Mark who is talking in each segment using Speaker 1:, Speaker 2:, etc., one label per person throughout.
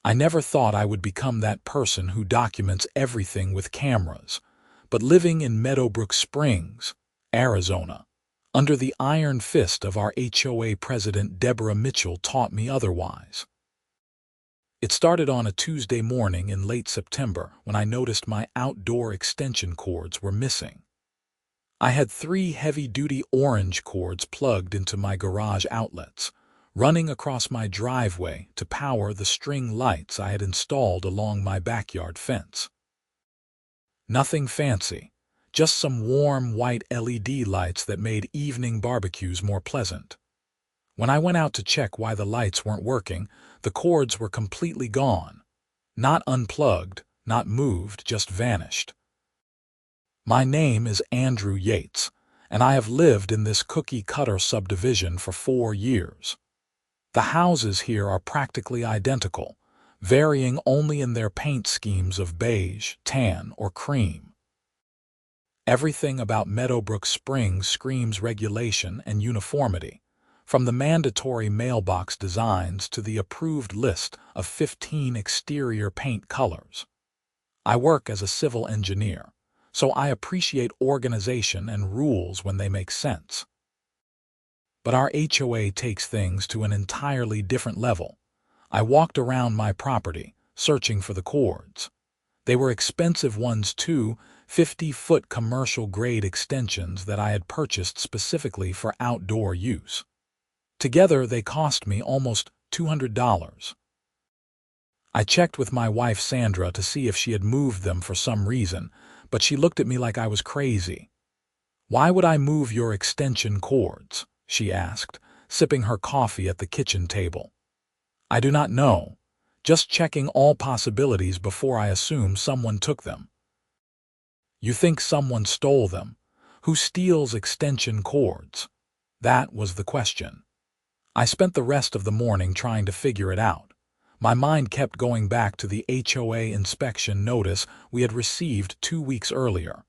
Speaker 1: I never thought I would become that person who documents everything with cameras, but living in Meadowbrook Springs, Arizona, under the iron fist of our HOA president Deborah Mitchell taught me otherwise. It started on a Tuesday morning in late September when I noticed my outdoor extension cords were missing. I had 3 heavy-duty orange cords plugged into my garage outlets, running across my driveway to power the string lights I had installed along my backyard fence. Nothing fancy, just some warm white LED lights that made evening barbecues more pleasant. When I went out to check why the lights weren't working, the cords were completely gone. Not unplugged, not moved, just vanished. My name is Andrew Yates, and I have lived in this cookie-cutter subdivision for 4 years. The houses here are practically identical, varying only in their paint schemes of beige, tan, or cream. Everything about Meadowbrook Springs screams regulation and uniformity, from the mandatory mailbox designs to the approved list of 15 exterior paint colors. I work as a civil engineer, so I appreciate organization and rules when they make sense. But our HOA takes things to an entirely different level. I walked around my property, searching for the cords. They were expensive ones too, 50-foot commercial-grade extensions that I had purchased specifically for outdoor use. Together, they cost me almost $200. I checked with my wife Sandra to see if she had moved them for some reason, but she looked at me like I was crazy. "Why would I move your extension cords?" she asked, sipping her coffee at the kitchen table. "I do not know, just checking all possibilities before I assume someone took them." "You think someone stole them? Who steals extension cords?" That was the question. I spent the rest of the morning trying to figure it out. My mind kept going back to the HOA inspection notice we had received 2 weeks earlier.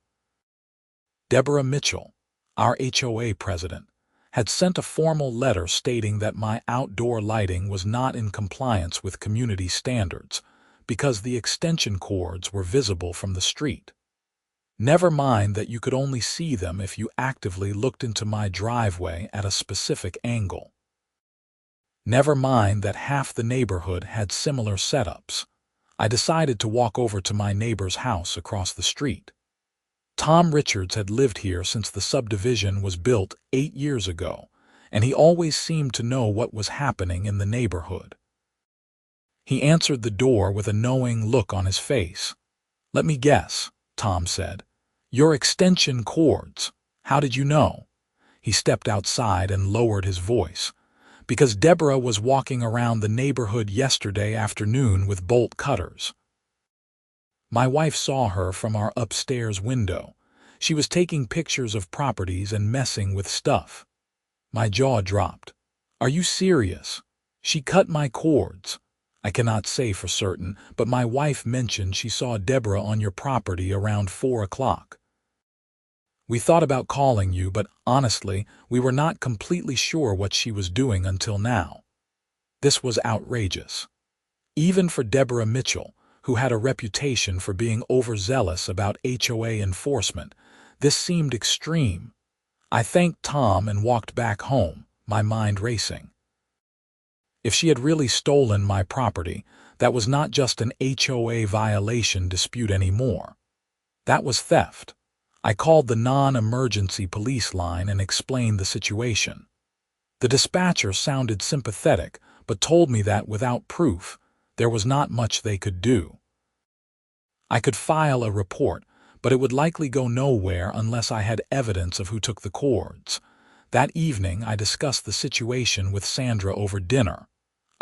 Speaker 1: Deborah Mitchell, our HOA president, had sent a formal letter stating that my outdoor lighting was not in compliance with community standards because the extension cords were visible from the street. Never mind that you could only see them if you actively looked into my driveway at a specific angle. Never mind that half the neighborhood had similar setups. I decided to walk over to my neighbor's house across the street. Tom Richards had lived here since the subdivision was built 8 years ago, and he always seemed to know what was happening in the neighborhood. He answered the door with a knowing look on his face. "Let me guess," Tom said. "Your extension cords. How did you know?" He stepped outside and lowered his voice. "Because Deborah was walking around the neighborhood yesterday afternoon with bolt cutters. My wife saw her from our upstairs window. She was taking pictures of properties and messing with stuff." My jaw dropped. "Are you serious? She cut my cords?" "I cannot say for certain, but my wife mentioned she saw Deborah on your property around 4 o'clock. We thought about calling you, but honestly, we were not completely sure what she was doing until now." This was outrageous. Even for Deborah Mitchell, who had a reputation for being overzealous about HOA enforcement, this seemed extreme. I thanked Tom and walked back home, my mind racing. If she had really stolen my property, that was not just an HOA violation dispute anymore. That was theft. I called the non-emergency police line and explained the situation. The dispatcher sounded sympathetic, but told me that without proof, there was not much they could do. I could file a report, but it would likely go nowhere unless I had evidence of who took the cords. That evening, I discussed the situation with Sandra over dinner.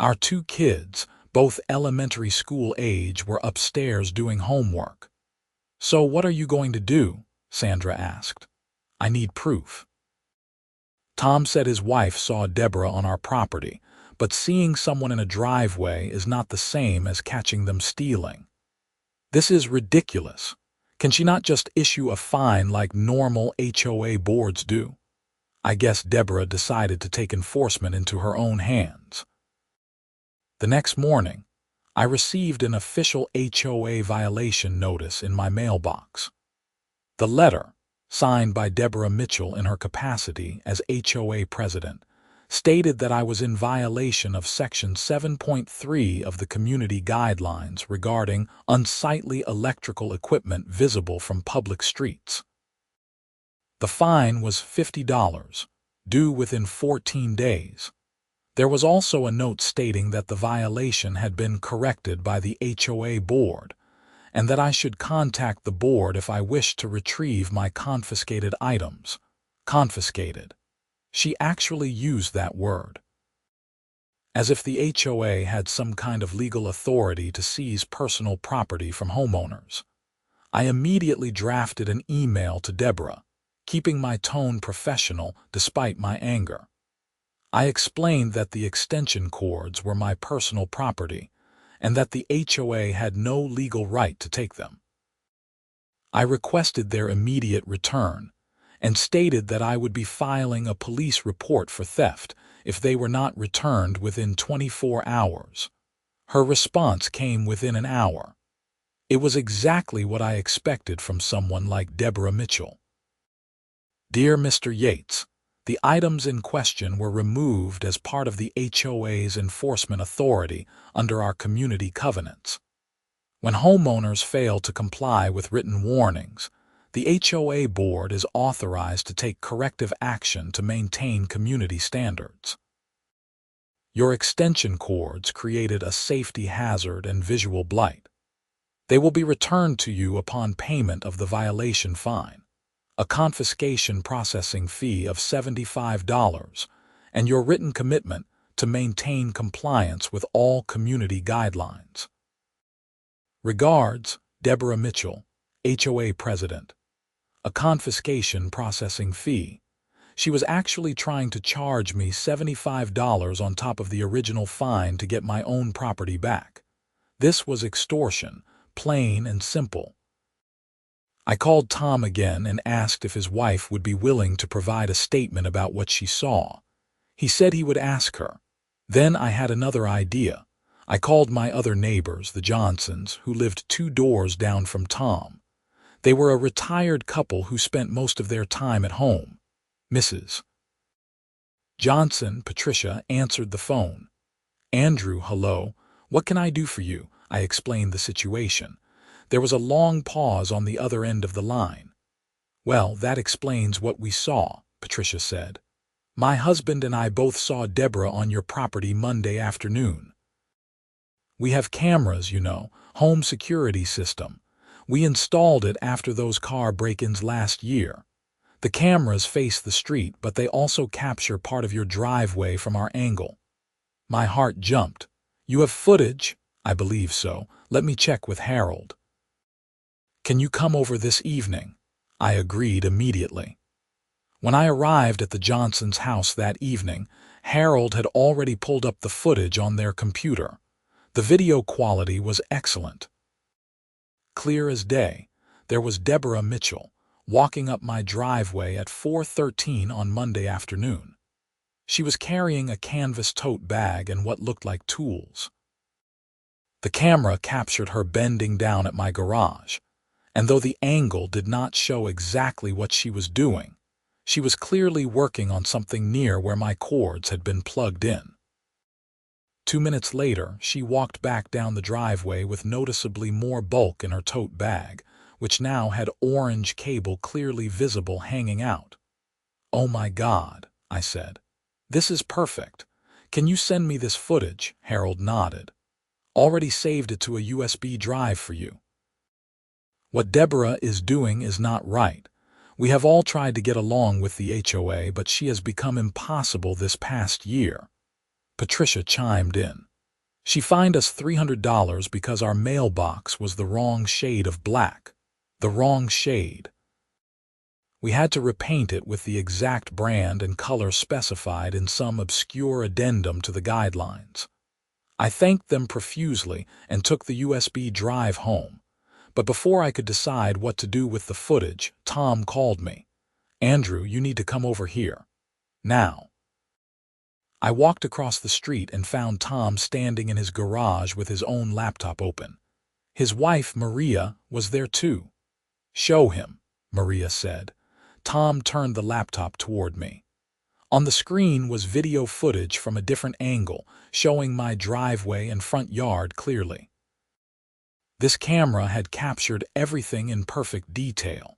Speaker 1: Our 2 kids, both elementary school age, were upstairs doing homework. "So what are you going to do?" Sandra asked. "I need proof." Tom said his wife saw Deborah on our property, but seeing someone in a driveway is not the same as catching them stealing. "This is ridiculous. Can she not just issue a fine like normal HOA boards do?" I guess Deborah decided to take enforcement into her own hands. The next morning, I received an official HOA violation notice in my mailbox. The letter, signed by Deborah Mitchell in her capacity as HOA president, stated that I was in violation of Section 7.3 of the Community Guidelines regarding unsightly electrical equipment visible from public streets. The fine was $50, due within 14 days. There was also a note stating that the violation had been corrected by the HOA board, and that I should contact the board if I wished to retrieve my confiscated items. Confiscated. She actually used that word. As if the HOA had some kind of legal authority to seize personal property from homeowners. I immediately drafted an email to Deborah, keeping my tone professional despite my anger. I explained that the extension cords were my personal property, and that the HOA had no legal right to take them. I requested their immediate return, and stated that I would be filing a police report for theft if they were not returned within 24 hours. Her response came within an hour. It was exactly what I expected from someone like Deborah Mitchell. Dear Mr. Yates, the items in question were removed as part of the HOA's enforcement authority under our community covenants. When homeowners fail to comply with written warnings, the HOA board is authorized to take corrective action to maintain community standards. Your extension cords created a safety hazard and visual blight. They will be returned to you upon payment of the violation fine, a confiscation processing fee of $75, and your written commitment to maintain compliance with all community guidelines. Regards, Deborah Mitchell, HOA President. A confiscation processing fee. She was actually trying to charge me $75 on top of the original fine to get my own property back. This was extortion, plain and simple. I called Tom again and asked if his wife would be willing to provide a statement about what she saw. He said he would ask her. Then I had another idea. I called my other neighbors, the Johnsons, who lived 2 doors down from Tom. They were a retired couple who spent most of their time at home. Mrs. Johnson, Patricia, answered the phone. Andrew, hello. What can I do for you? I explained the situation. There was a long pause on the other end of the line. Well, that explains what we saw, Patricia said. My husband and I both saw Deborah on your property Monday afternoon. We have cameras, you know, home security system. We installed it after those car break-ins last year. The cameras face the street, but they also capture part of your driveway from our angle. My heart jumped. You have footage? I believe so. Let me check with Harold. Can you come over this evening? I agreed immediately. When I arrived at the Johnsons' house that evening, Harold had already pulled up the footage on their computer. The video quality was excellent. Clear as day, there was Deborah Mitchell walking up my driveway at 4:13 on Monday afternoon. She was carrying a canvas tote bag and what looked like tools. The camera captured her bending down at my garage, and though the angle did not show exactly what she was doing, she was clearly working on something near where my cords had been plugged in. 2 minutes later, she walked back down the driveway with noticeably more bulk in her tote bag, which now had orange cable clearly visible hanging out. Oh my God, I said. This is perfect. Can you send me this footage? Harold nodded. Already saved it to a USB drive for you. What Deborah is doing is not right. We have all tried to get along with the HOA, but she has become impossible this past year. Patricia chimed in. She fined us $300 because our mailbox was the wrong shade of black. The wrong shade. We had to repaint it with the exact brand and color specified in some obscure addendum to the guidelines. I thanked them profusely and took the USB drive home. But before I could decide what to do with the footage, Tom called me. Andrew, you need to come over here. Now. I walked across the street and found Tom standing in his garage with his own laptop open. His wife, Maria, was there too. "Show him," Maria said. Tom turned the laptop toward me. On the screen was video footage from a different angle, showing my driveway and front yard clearly. This camera had captured everything in perfect detail.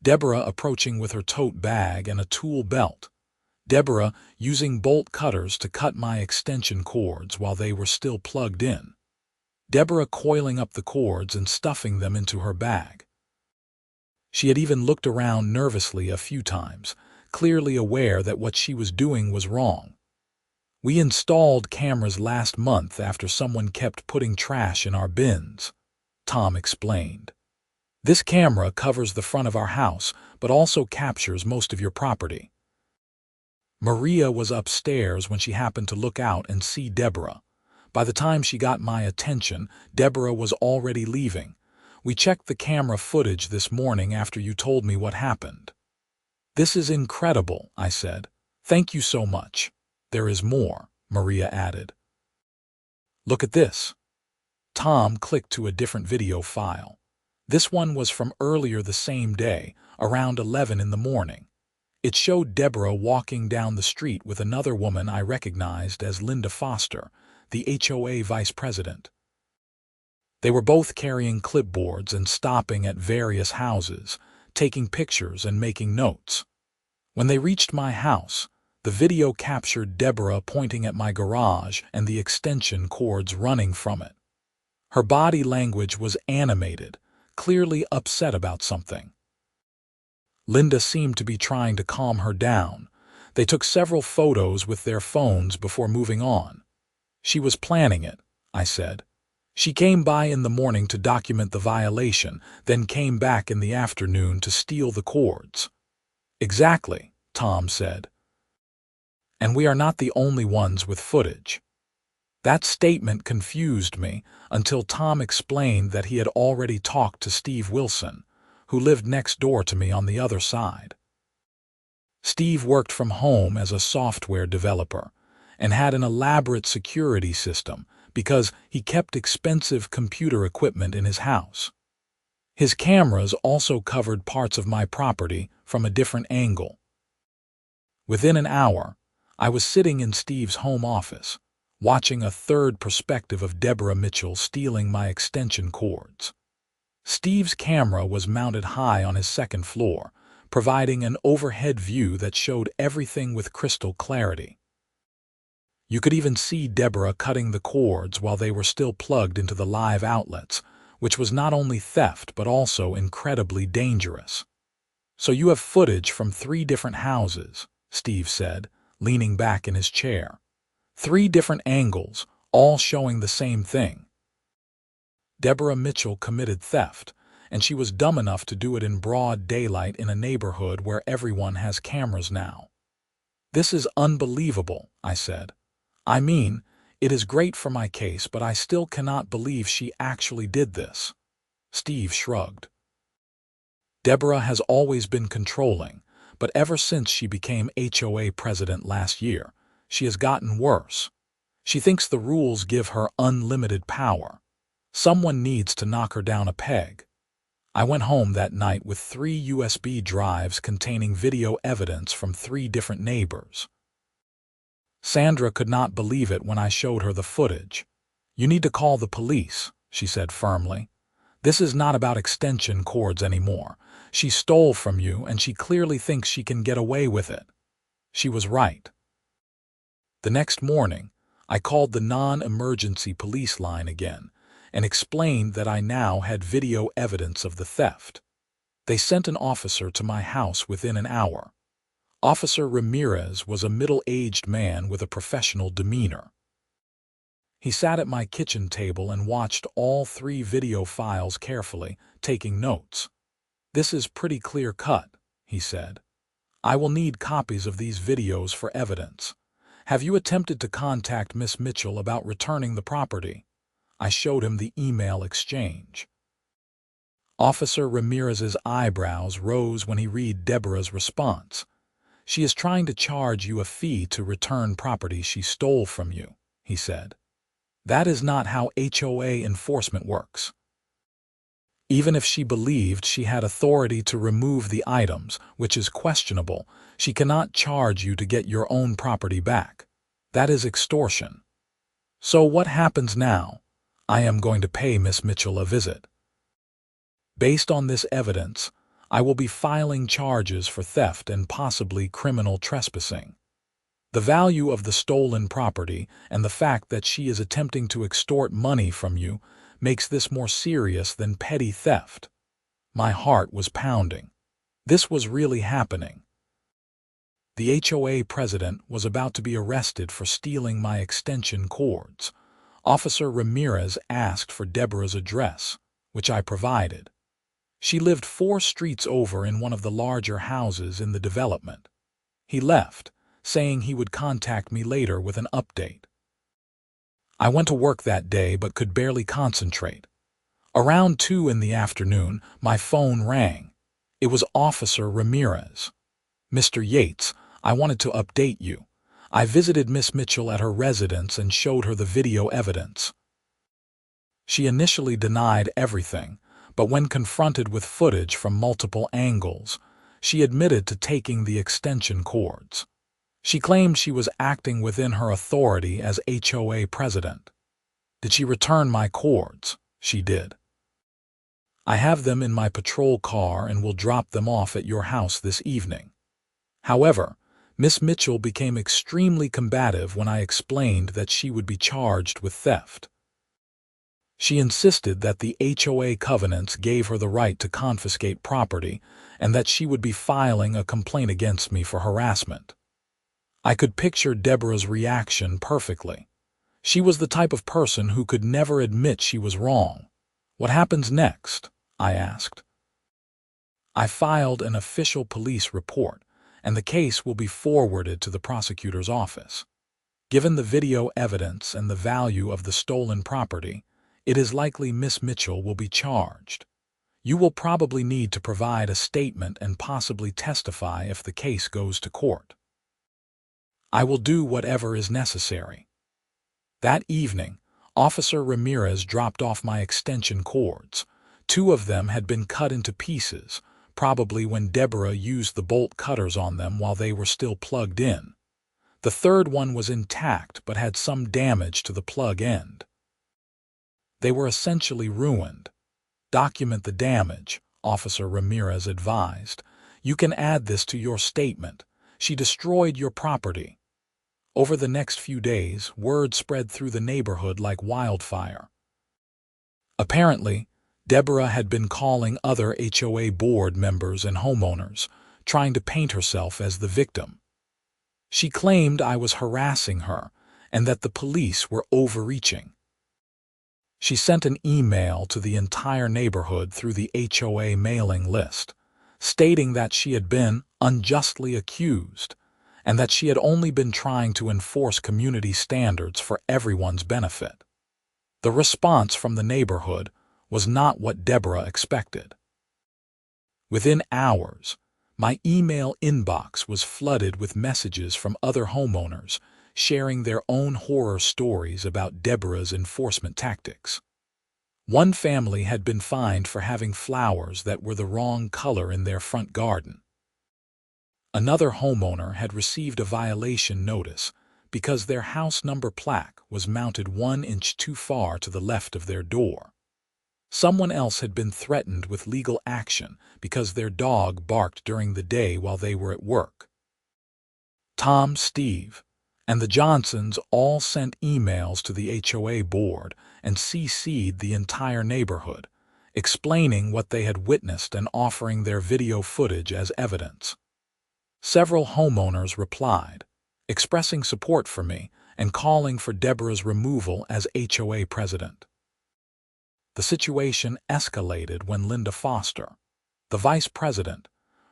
Speaker 1: Deborah approaching with her tote bag and a tool belt. Deborah using bolt cutters to cut my extension cords while they were still plugged in. Deborah coiling up the cords and stuffing them into her bag. She had even looked around nervously a few times, clearly aware that what she was doing was wrong. "We installed cameras last month after someone kept putting trash in our bins," Tom explained. "This camera covers the front of our house, but also captures most of your property." Maria was upstairs when she happened to look out and see Deborah. By the time she got my attention, Deborah was already leaving. "We checked the camera footage this morning after you told me what happened." "This is incredible," I said. "Thank you so much." "There is more," Maria added. "Look at this." Tom clicked to a different video file. This one was from earlier the same day, around 11 in the morning. It showed Deborah walking down the street with another woman I recognized as Linda Foster, the HOA vice president. They were both carrying clipboards and stopping at various houses, taking pictures and making notes. When they reached my house, the video captured Deborah pointing at my garage and the extension cords running from it. Her body language was animated, clearly upset about something. Linda seemed to be trying to calm her down. They took several photos with their phones before moving on. "She was planning it," I said. "She came by in the morning to document the violation, then came back in the afternoon to steal the cords." "Exactly," Tom said. "And we are not the only ones with footage." That statement confused me until Tom explained that he had already talked to Steve Wilson, who lived next door to me on the other side. Steve worked from home as a software developer and had an elaborate security system because he kept expensive computer equipment in his house. His cameras also covered parts of my property from a different angle. Within an hour, I was sitting in Steve's home office, watching a third perspective of Deborah Mitchell stealing my extension cords. Steve's camera was mounted high on his second floor, providing an overhead view that showed everything with crystal clarity. You could even see Deborah cutting the cords while they were still plugged into the live outlets, which was not only theft but also incredibly dangerous. "So you have footage from 3 different houses," Steve said, leaning back in his chair. 3 different angles, all showing the same thing. Deborah Mitchell committed theft, and she was dumb enough to do it in broad daylight in a neighborhood where everyone has cameras now. "This is unbelievable," I said. "I mean, it is great for my case, but I still cannot believe she actually did this." Steve shrugged. "Deborah has always been controlling, but ever since she became HOA president last year, she has gotten worse. She thinks the rules give her unlimited power. Someone needs to knock her down a peg." I went home that night with 3 USB drives containing video evidence from 3 different neighbors. Sandra could not believe it when I showed her the footage. "You need to call the police," she said firmly. "This is not about extension cords anymore. She stole from you and she clearly thinks she can get away with it." She was right. The next morning, I called the non-emergency police line again and explained that I now had video evidence of the theft. They sent an officer to my house within an hour. Officer Ramirez was a middle-aged man with a professional demeanor. He sat at my kitchen table and watched all 3 video files carefully, taking notes. "This is pretty clear-cut," he said. "I will need copies of these videos for evidence. Have you attempted to contact Miss Mitchell about returning the property?" I showed him the email exchange. Officer Ramirez's eyebrows rose when he read Deborah's response. She is trying to charge you a fee to return property she stole from you, he said. That is not how HOA enforcement works. Even if she believed she had authority to remove the items, which is questionable, she cannot charge you to get your own property back. That is extortion. So what happens now? I am going to pay Miss Mitchell a visit. Based on this evidence, I will be filing charges for theft and possibly criminal trespassing. The value of the stolen property and the fact that she is attempting to extort money from you makes this more serious than petty theft. My heart was pounding. This was really happening. The HOA president was about to be arrested for stealing my extension cords. Officer Ramirez asked for Deborah's address, which I provided. She lived 4 streets over in one of the larger houses in the development. He left, saying he would contact me later with an update. I went to work that day but could barely concentrate. Around 2 in the afternoon, my phone rang. It was Officer Ramirez. Mr. Yates, I wanted to update you. I visited Miss Mitchell at her residence and showed her the video evidence. She initially denied everything, but when confronted with footage from multiple angles, she admitted to taking the extension cords. She claimed she was acting within her authority as HOA president. Did she return my cords? She did. I have them in my patrol car and will drop them off at your house this evening. However, Miss Mitchell became extremely combative when I explained that she would be charged with theft. She insisted that the HOA covenants gave her the right to confiscate property and that she would be filing a complaint against me for harassment. I could picture Deborah's reaction perfectly. She was the type of person who could never admit she was wrong. What happens next? I asked. I filed an official police report, and the case will be forwarded to the prosecutor's office. Given the video evidence and the value of the stolen property, it is likely Miss Mitchell will be charged. You will probably need to provide a statement and possibly testify if the case goes to court. I will do whatever is necessary. That evening, Officer Ramirez dropped off my extension cords. 2 of them had been cut into pieces, probably when Deborah used the bolt cutters on them while they were still plugged in. The 3rd one was intact but had some damage to the plug end. They were essentially ruined. Document the damage, Officer Ramirez advised. You can add this to your statement. She destroyed your property. Over the next few days, word spread through the neighborhood like wildfire. Apparently, Deborah had been calling other HOA board members and homeowners, trying to paint herself as the victim. She claimed I was harassing her and that the police were overreaching. She sent an email to the entire neighborhood through the HOA mailing list, stating that she had been unjustly accused and that she had only been trying to enforce community standards for everyone's benefit. The response from the neighborhood was not what Deborah expected. Within hours, my email inbox was flooded with messages from other homeowners sharing their own horror stories about Deborah's enforcement tactics. One family had been fined for having flowers that were the wrong color in their front garden. Another homeowner had received a violation notice because their house number plaque was mounted 1 inch too far to the left of their door. Someone else had been threatened with legal action because their dog barked during the day while they were at work. Tom, Steve, and the Johnsons all sent emails to the HOA board and CC'd the entire neighborhood, explaining what they had witnessed and offering their video footage as evidence. Several homeowners replied, expressing support for me and calling for Deborah's removal as HOA president. The situation escalated when Linda Foster, the vice president,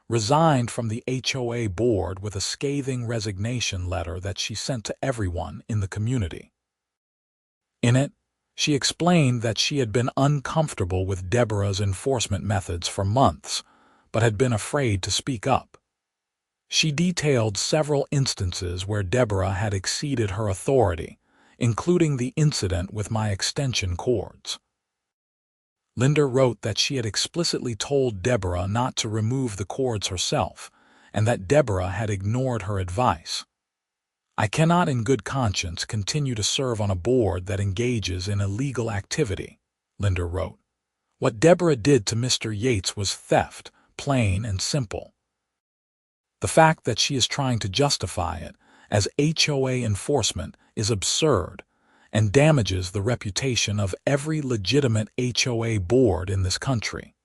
Speaker 1: resigned from the HOA board with a scathing resignation letter that she sent to everyone in the community. In it, she explained that she had been uncomfortable with Deborah's enforcement methods for months, but had been afraid to speak up. She detailed several instances where Deborah had exceeded her authority, including the incident with my extension cords. Linda wrote that she had explicitly told Deborah not to remove the cords herself, and that Deborah had ignored her advice. I cannot in good conscience continue to serve on a board that engages in illegal activity, Linda wrote. What Deborah did to Mr. Yates was theft, plain and simple. The fact that she is trying to justify it as HOA enforcement is absurd and damages the reputation of every legitimate HOA board in this country.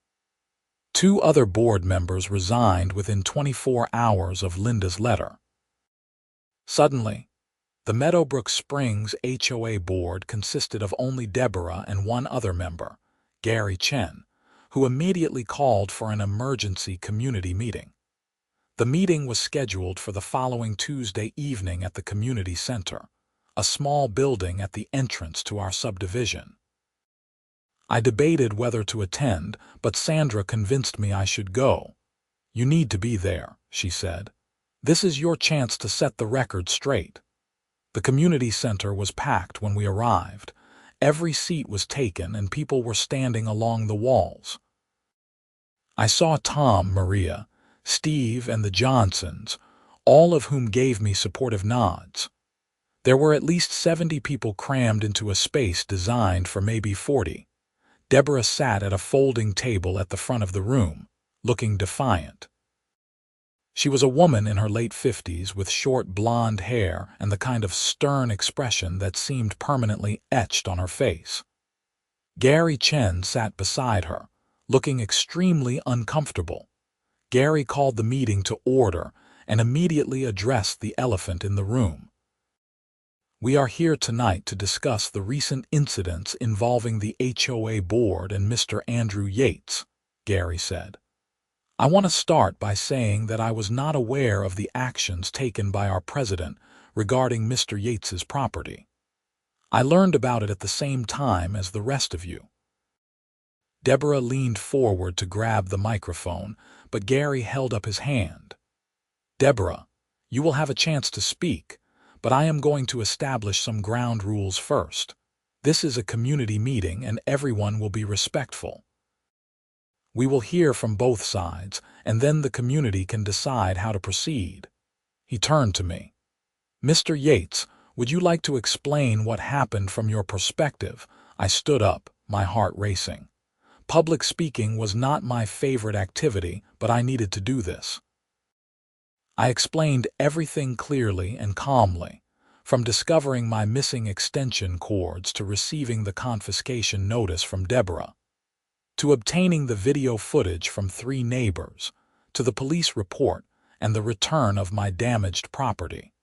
Speaker 1: 2 other board members resigned within 24 hours of Linda's letter. Suddenly, the Meadowbrook Springs HOA board consisted of only Deborah and 1 other member, Gary Chen, who immediately called for an emergency community meeting. The meeting was scheduled for the following Tuesday evening at the community center, a small building at the entrance to our subdivision. I debated whether to attend, but Sandra convinced me I should go. "You need to be there," she said. "This is your chance to set the record straight." The community center was packed when we arrived. Every seat was taken and people were standing along the walls. I saw Tom, Maria, Steve, and the Johnsons, all of whom gave me supportive nods. There were at least 70 people crammed into a space designed for maybe 40. Deborah sat at a folding table at the front of the room, looking defiant. She was a woman in her late 50s with short blonde hair and the kind of stern expression that seemed permanently etched on her face. Gary Chen sat beside her, looking extremely uncomfortable. Gary called the meeting to order and immediately addressed the elephant in the room. "We are here tonight to discuss the recent incidents involving the HOA board and Mr. Andrew Yates," Gary said. "I want to start by saying that I was not aware of the actions taken by our president regarding Mr. Yates's property. I learned about it at the same time as the rest of you." Deborah leaned forward to grab the microphone, but Gary held up his hand. "Deborah, you will have a chance to speak, but I am going to establish some ground rules first. This is a community meeting and everyone will be respectful. We will hear from both sides, and then the community can decide how to proceed." He turned to me. "Mr. Yates, would you like to explain what happened from your perspective?" I stood up, my heart racing. Public speaking was not my favorite activity, but I needed to do this. I explained everything clearly and calmly, from discovering my missing extension cords to receiving the confiscation notice from Deborah, to obtaining the video footage from 3 neighbors, to the police report and the return of my damaged property.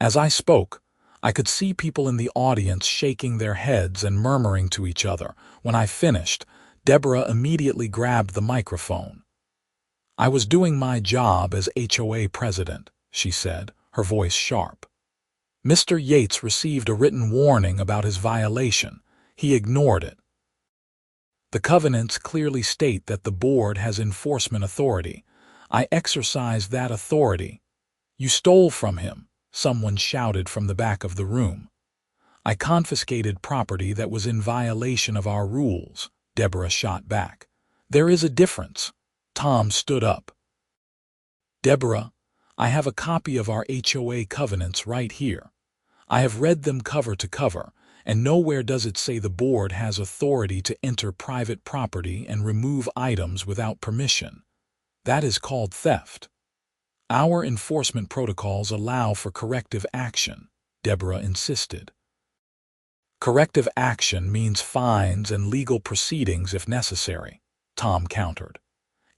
Speaker 1: As I spoke, I could see people in the audience shaking their heads and murmuring to each other. When I finished, Deborah immediately grabbed the microphone. "I was doing my job as HOA president," she said, her voice sharp. "Mr. Yates received a written warning about his violation. He ignored it. The covenants clearly state that the board has enforcement authority. I exercised that authority." "You stole from him," someone shouted from the back of the room. "I confiscated property that was in violation of our rules," Deborah shot back. "There is a difference." Tom stood up. "Deborah, I have a copy of our HOA covenants right here. I have read them cover to cover, and nowhere does it say the board has authority to enter private property and remove items without permission. That is called theft. Our enforcement protocols allow for corrective action," Deborah insisted. "Corrective action means fines and legal proceedings if necessary," Tom countered.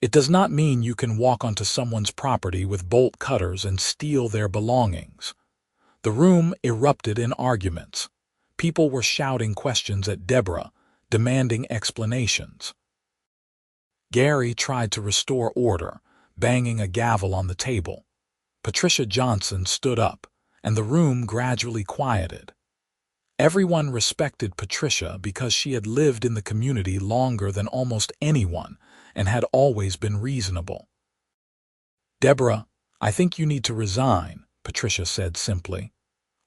Speaker 1: "It does not mean you can walk onto someone's property with bolt cutters and steal their belongings." The room erupted in arguments. People were shouting questions at Deborah, demanding explanations. Gary tried to restore order, banging a gavel on the table. Patricia Johnson stood up, and the room gradually quieted. Everyone respected Patricia because she had lived in the community longer than almost anyone and had always been reasonable. "Deborah, "I think you need to resign," Patricia said simply.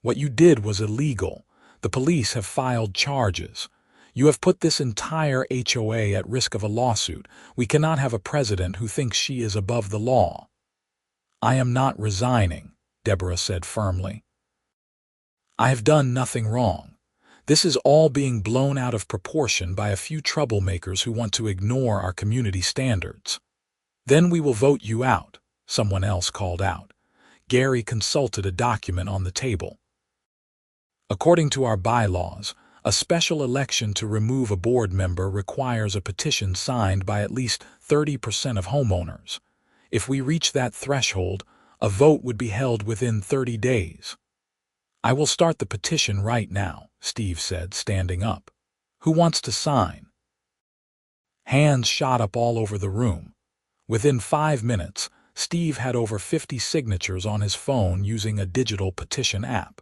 Speaker 1: "What you did was illegal. The police have filed charges. You have put this entire HOA at risk of a lawsuit. We cannot have a president who thinks she is above the law." "I am not resigning," Deborah said firmly. "I have done nothing wrong. This is all being blown out of proportion by a few troublemakers who want to ignore our community standards." "Then we will vote you out," someone else called out. Gary consulted a document on the table. "According to our bylaws, a special election to remove a board member requires a petition signed by at least 30% of homeowners. If we reach that threshold, a vote would be held within 30 days. "I will start the petition right now," Steve said, standing up. "Who wants to sign?" Hands shot up all over the room. Within 5 minutes, Steve had over 50 signatures on his phone using a digital petition app.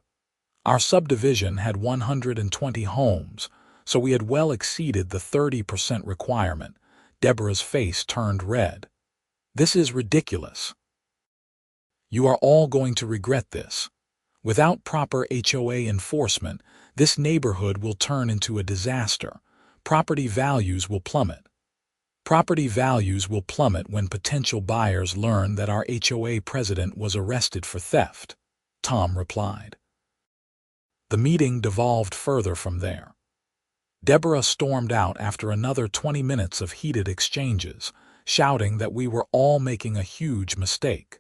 Speaker 1: Our subdivision had 120 homes, so we had well exceeded the 30% requirement. Deborah's face turned red. "This is ridiculous. You are all going to regret this. Without proper HOA enforcement, this neighborhood will turn into a disaster. Property values will plummet. Property values will plummet when potential buyers learn that our HOA president was arrested for theft," Tom replied. The meeting devolved further from there. Deborah stormed out after another 20 minutes of heated exchanges, shouting that we were all making a huge mistake.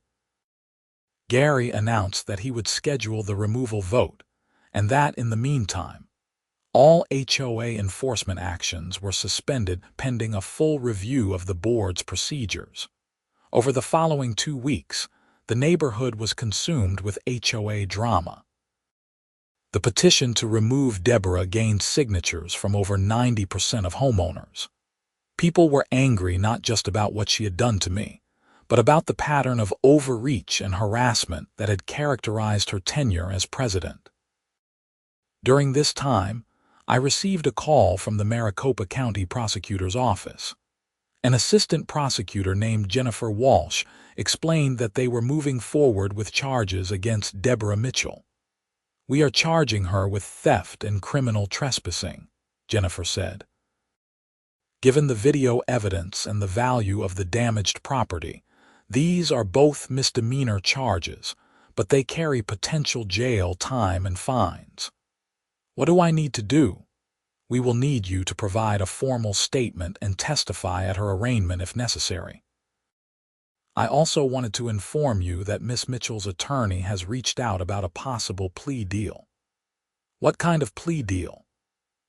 Speaker 1: Gary announced that he would schedule the removal vote, and that in the meantime, all HOA enforcement actions were suspended pending a full review of the board's procedures. Over the following 2 weeks, the neighborhood was consumed with HOA drama. The petition to remove Deborah gained signatures from over 90% of homeowners. People were angry not just about what she had done to me, but about the pattern of overreach and harassment that had characterized her tenure as president. During this time, I received a call from the Maricopa County Prosecutor's Office. An assistant prosecutor named Jennifer Walsh explained that they were moving forward with charges against Deborah Mitchell. "We are charging her with theft and criminal trespassing," Jennifer said. "Given the video evidence and the value of the damaged property, these are both misdemeanor charges, but they carry potential jail time and fines. What do I need to do? We will need you to provide a formal statement and testify at her arraignment if necessary. I also wanted to inform you that Miss Mitchell's attorney has reached out about a possible plea deal." "What kind of plea deal?"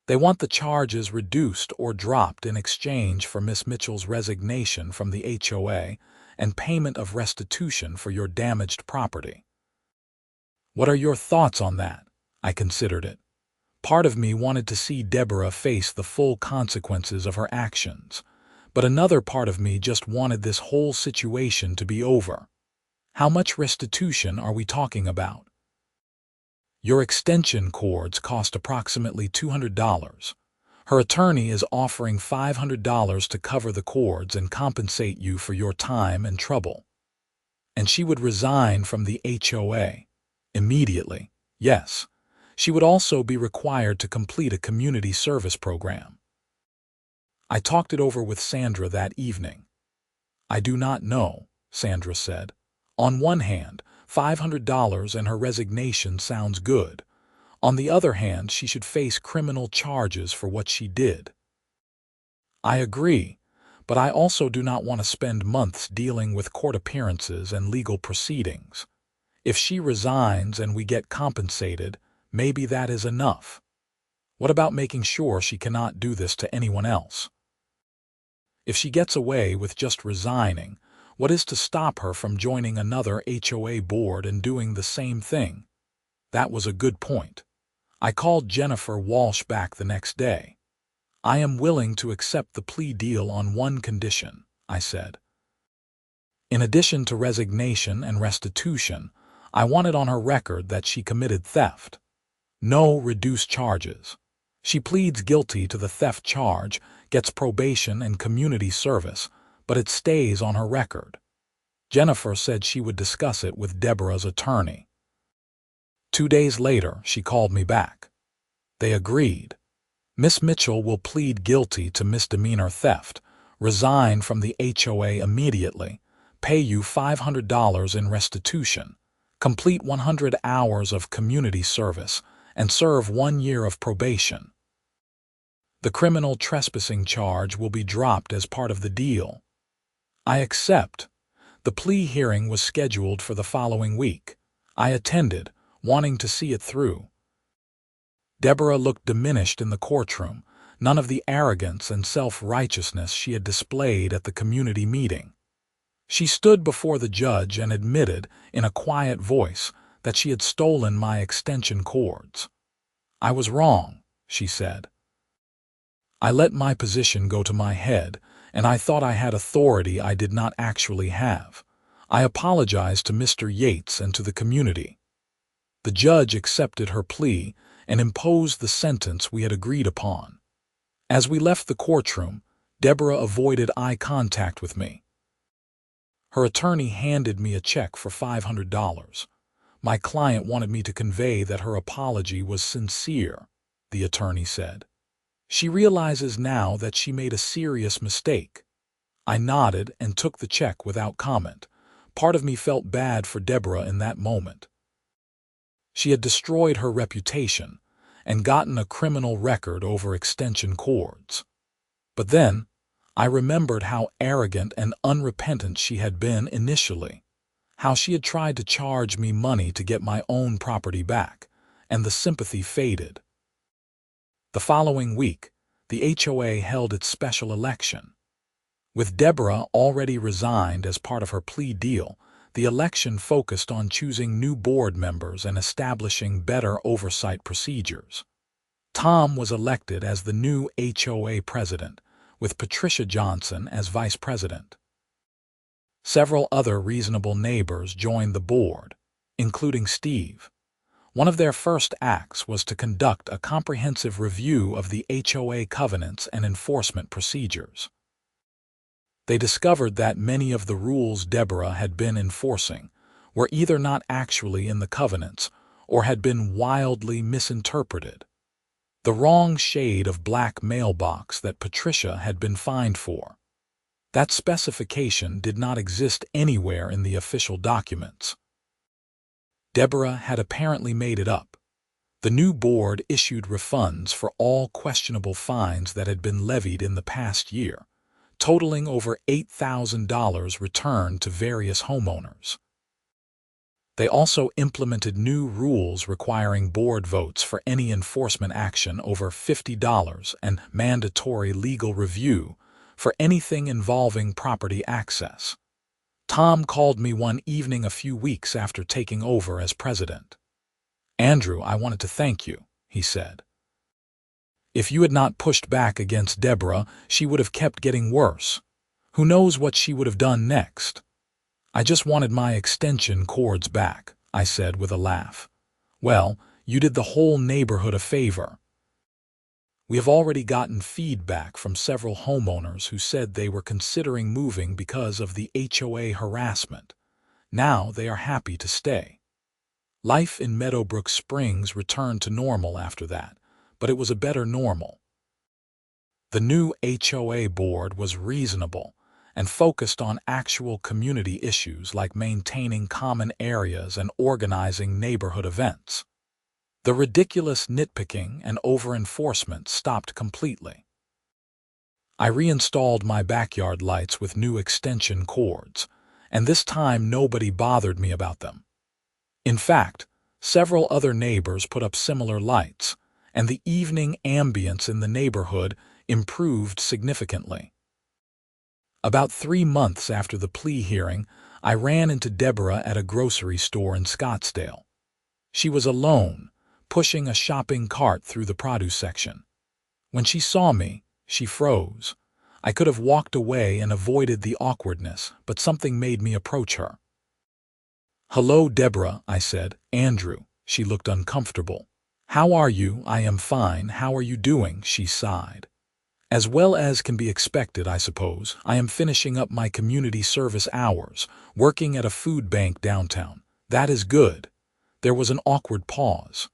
Speaker 1: "They want the charges reduced or dropped in exchange for Miss Mitchell's resignation from the HOA and payment of restitution for your damaged property." "What are your thoughts on that?" I considered it. Part of me wanted to see Deborah face the full consequences of her actions, but another part of me just wanted this whole situation to be over. "How much restitution are we talking about?" "Your extension cords cost approximately $200. Her attorney is offering $500 to cover the cords and compensate you for your time and trouble. And she would resign from the HOA immediately. Yes, she would also be required to complete a community service program." I talked it over with Sandra that evening. "I do not know," Sandra said. "On one hand, $500 and her resignation sounds good. On the other hand, she should face criminal charges for what she did." "I agree, but I also do not want to spend months dealing with court appearances and legal proceedings. If she resigns and we get compensated, maybe that is enough. What about making sure she cannot do this to anyone else? If she gets away with just resigning, what is to stop her from joining another HOA board and doing the same thing?" That was a good point. I called Jennifer Walsh back the next day. "I am willing to accept the plea deal on one condition," I said. In addition to resignation and restitution, I wanted on her record that she committed theft. No reduced charges. She pleads guilty to the theft charge, gets probation and community service, but it stays on her record. Jennifer said she would discuss it with Deborah's attorney. 2 days later, she called me back. They agreed. Miss Mitchell will plead guilty to misdemeanor theft, resign from the HOA immediately, pay you $500 in restitution, complete 100 hours of community service, and serve 1 year of probation. The criminal trespassing charge will be dropped as part of the deal. I accept. The plea hearing was scheduled for the following week. I attended, wanting to see it through. Deborah looked diminished in the courtroom, none of the arrogance and self-righteousness she had displayed at the community meeting. She stood before the judge and admitted, in a quiet voice, that she had stolen my extension cords. "I was wrong," she said. "I let my position go to my head, and I thought I had authority I did not actually have. I apologized to Mr. Yates and to the community." The judge accepted her plea and imposed the sentence we had agreed upon. As we left the courtroom, Deborah avoided eye contact with me. Her attorney handed me a check for $500. "My client wanted me to convey that her apology was sincere," the attorney said. "She realizes now that she made a serious mistake." I nodded and took the check without comment. Part of me felt bad for Deborah in that moment. She had destroyed her reputation and gotten a criminal record over extension cords. But then, I remembered how arrogant and unrepentant she had been initially, how she had tried to charge me money to get my own property back, and the sympathy faded. The following week, the HOA held its special election. With Deborah already resigned as part of her plea deal, the election focused on choosing new board members and establishing better oversight procedures. Tom was elected as the new HOA president, with Patricia Johnson as vice president. Several other reasonable neighbors joined the board, including Steve. One of their first acts was to conduct a comprehensive review of the HOA covenants and enforcement procedures. They discovered that many of the rules Deborah had been enforcing were either not actually in the covenants or had been wildly misinterpreted. The wrong shade of black mailbox that Patricia had been fined for. That specification did not exist anywhere in the official documents. Deborah had apparently made it up. The new board issued refunds for all questionable fines that had been levied in the past year, totaling over $8,000 returned to various homeowners. They also implemented new rules requiring board votes for any enforcement action over $50 and mandatory legal review for anything involving property access. Tom called me one evening a few weeks after taking over as president. "Andrew, I wanted to thank you," he said. "If you had not pushed back against Deborah, she would have kept getting worse. Who knows what she would have done next?" "I just wanted my extension cords back," I said with a laugh. "Well, you did the whole neighborhood a favor." We have already gotten feedback from several homeowners who said they were considering moving because of the HOA harassment. Now they are happy to stay. Life in Meadowbrook Springs returned to normal after that, but it was a better normal. The new HOA board was reasonable and focused on actual community issues like maintaining common areas and organizing neighborhood events. The ridiculous nitpicking and over-enforcement stopped completely. I reinstalled my backyard lights with new extension cords, and this time nobody bothered me about them. In fact, several other neighbors put up similar lights, and the evening ambience in the neighborhood improved significantly. About 3 months after the plea hearing, I ran into Deborah at a grocery store in Scottsdale. She was alone, pushing a shopping cart through the produce section. When she saw me, she froze. I could have walked away and avoided the awkwardness, but something made me approach her. "Hello, Deborah," I said. "Andrew." She looked uncomfortable. "How are you?" "I am fine. How are you doing?" She sighed. As well as can be expected, I suppose, I am finishing up my community service hours, working at a food bank downtown. That is good. There was an awkward pause.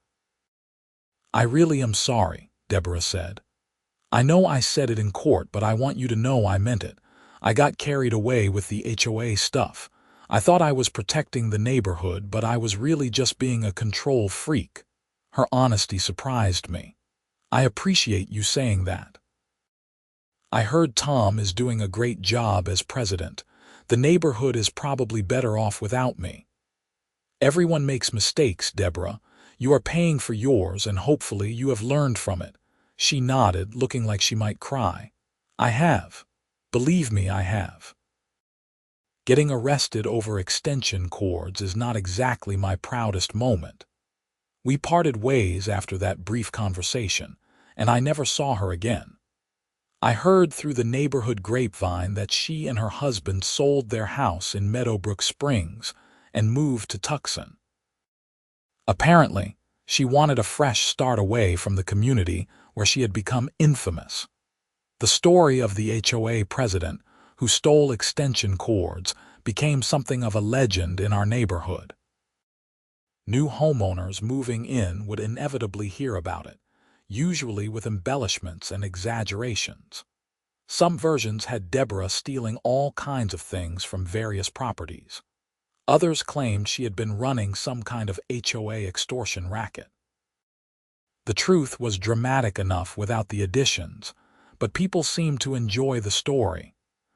Speaker 1: I really am sorry, Deborah said. I know I said it in court, but I want you to know I meant it. I got carried away with the HOA stuff. I thought I was protecting the neighborhood, but I was really just being a control freak. Her honesty surprised me. I appreciate you saying that. I heard Tom is doing a great job as president. The neighborhood is probably better off without me. Everyone makes mistakes, Deborah. You are paying for yours, and hopefully you have learned from it. She nodded, looking like she might cry. I have. Believe me, I have. Getting arrested over extension cords is not exactly my proudest moment. We parted ways after that brief conversation, and I never saw her again. I heard through the neighborhood grapevine that she and her husband sold their house in Meadowbrook Springs and moved to Tucson. Apparently, she wanted a fresh start away from the community where she had become infamous. The story of the HOA president who stole extension cords became something of a legend in our neighborhood. New homeowners moving in would inevitably hear about it, usually with embellishments and exaggerations. Some versions had Deborah stealing all kinds of things from various properties. Others claimed she had been running some kind of HOA extortion racket. The truth was dramatic enough without the additions, but people seemed to enjoy the story.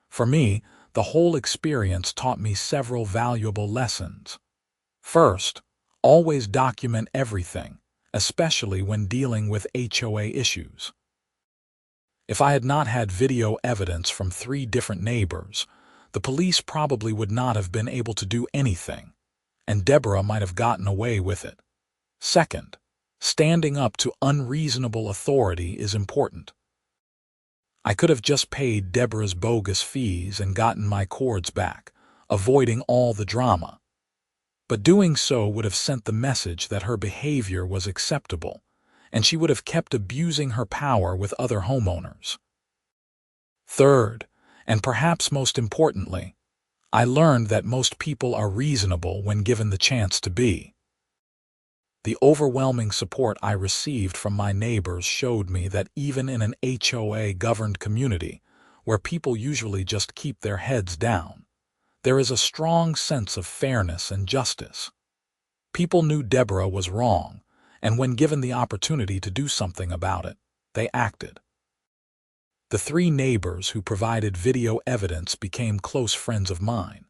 Speaker 1: For me, the whole experience taught me several valuable lessons. First, always document everything, especially when dealing with HOA issues. If I had not had video evidence from 3 different neighbors, the police probably would not have been able to do anything, and Deborah might have gotten away with it. Second, standing up to unreasonable authority is important. I could have just paid Deborah's bogus fees and gotten my cords back, avoiding all the drama. But doing so would have sent the message that her behavior was acceptable, and she would have kept abusing her power with other homeowners. Third, and perhaps most importantly, I learned that most people are reasonable when given the chance to be. The overwhelming support I received from my neighbors showed me that even in an HOA-governed community, where people usually just keep their heads down, there is a strong sense of fairness and justice. People knew Deborah was wrong, and when given the opportunity to do something about it, they acted. The 3 neighbors who provided video evidence became close friends of mine.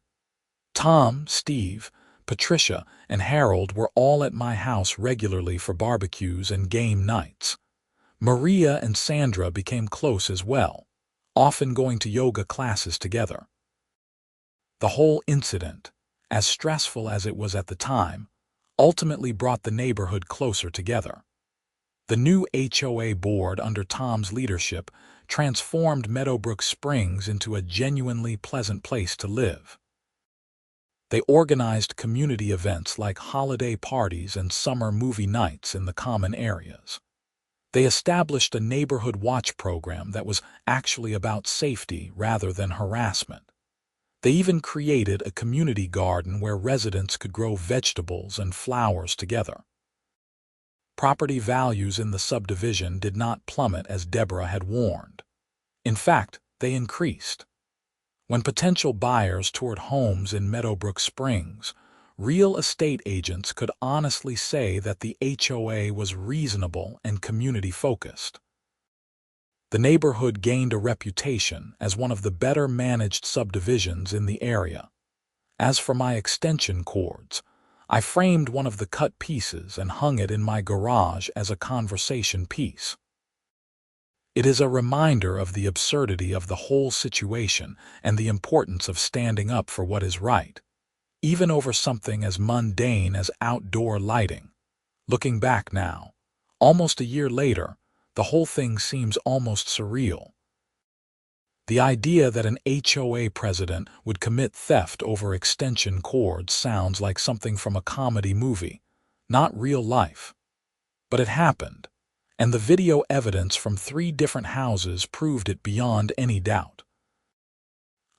Speaker 1: Tom, Steve, Patricia, and Harold were all at my house regularly for barbecues and game nights. Maria and Sandra became close as well, often going to yoga classes together. The whole incident, as stressful as it was at the time, ultimately brought the neighborhood closer together. The new HOA board under Tom's leadership transformed Meadowbrook Springs into a genuinely pleasant place to live. They organized community events like holiday parties and summer movie nights in the common areas. They established a neighborhood watch program that was actually about safety rather than harassment. They even created a community garden where residents could grow vegetables and flowers together. Property values in the subdivision did not plummet as Deborah had warned. In fact, they increased. When potential buyers toured homes in Meadowbrook Springs, real estate agents could honestly say that the HOA was reasonable and community-focused. The neighborhood gained a reputation as one of the better-managed subdivisions in the area. As for my extension cords, I framed one of the cut pieces and hung it in my garage as a conversation piece. It is a reminder of the absurdity of the whole situation and the importance of standing up for what is right, even over something as mundane as outdoor lighting. Looking back now, almost a year later, the whole thing seems almost surreal. The idea that an HOA president would commit theft over extension cords sounds like something from a comedy movie, not real life. But it happened, and the video evidence from 3 different houses proved it beyond any doubt.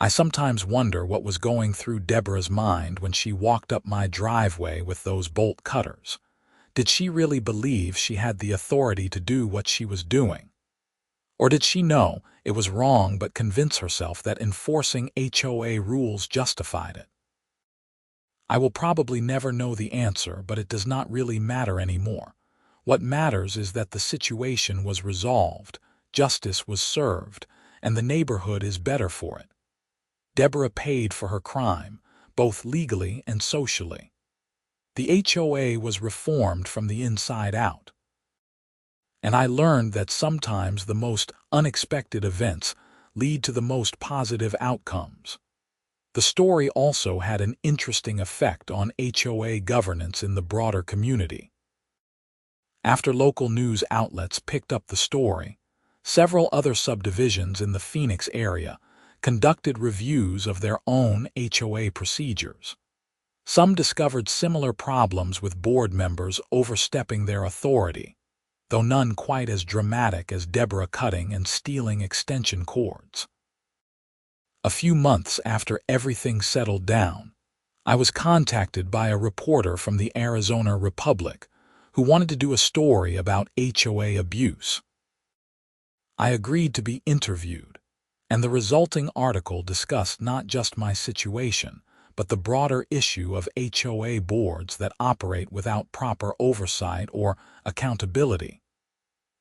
Speaker 1: I sometimes wonder what was going through Deborah's mind when she walked up my driveway with those bolt cutters. Did she really believe she had the authority to do what she was doing? Or did she know it was wrong but convince herself that enforcing HOA rules justified it? I will probably never know the answer, but it does not really matter anymore. What matters is that the situation was resolved, justice was served, and the neighborhood is better for it. Deborah paid for her crime, both legally and socially. The HOA was reformed from the inside out. And I learned that sometimes the most unexpected events lead to the most positive outcomes. The story also had an interesting effect on HOA governance in the broader community. After local news outlets picked up the story, several other subdivisions in the Phoenix area conducted reviews of their own HOA procedures. Some discovered similar problems with board members overstepping their authority, though none quite as dramatic as Deborah cutting and stealing extension cords. A few months after everything settled down, I was contacted by a reporter from the Arizona Republic who wanted to do a story about HOA abuse. I agreed to be interviewed, and the resulting article discussed not just my situation, but the broader issue of HOA boards that operate without proper oversight or accountability.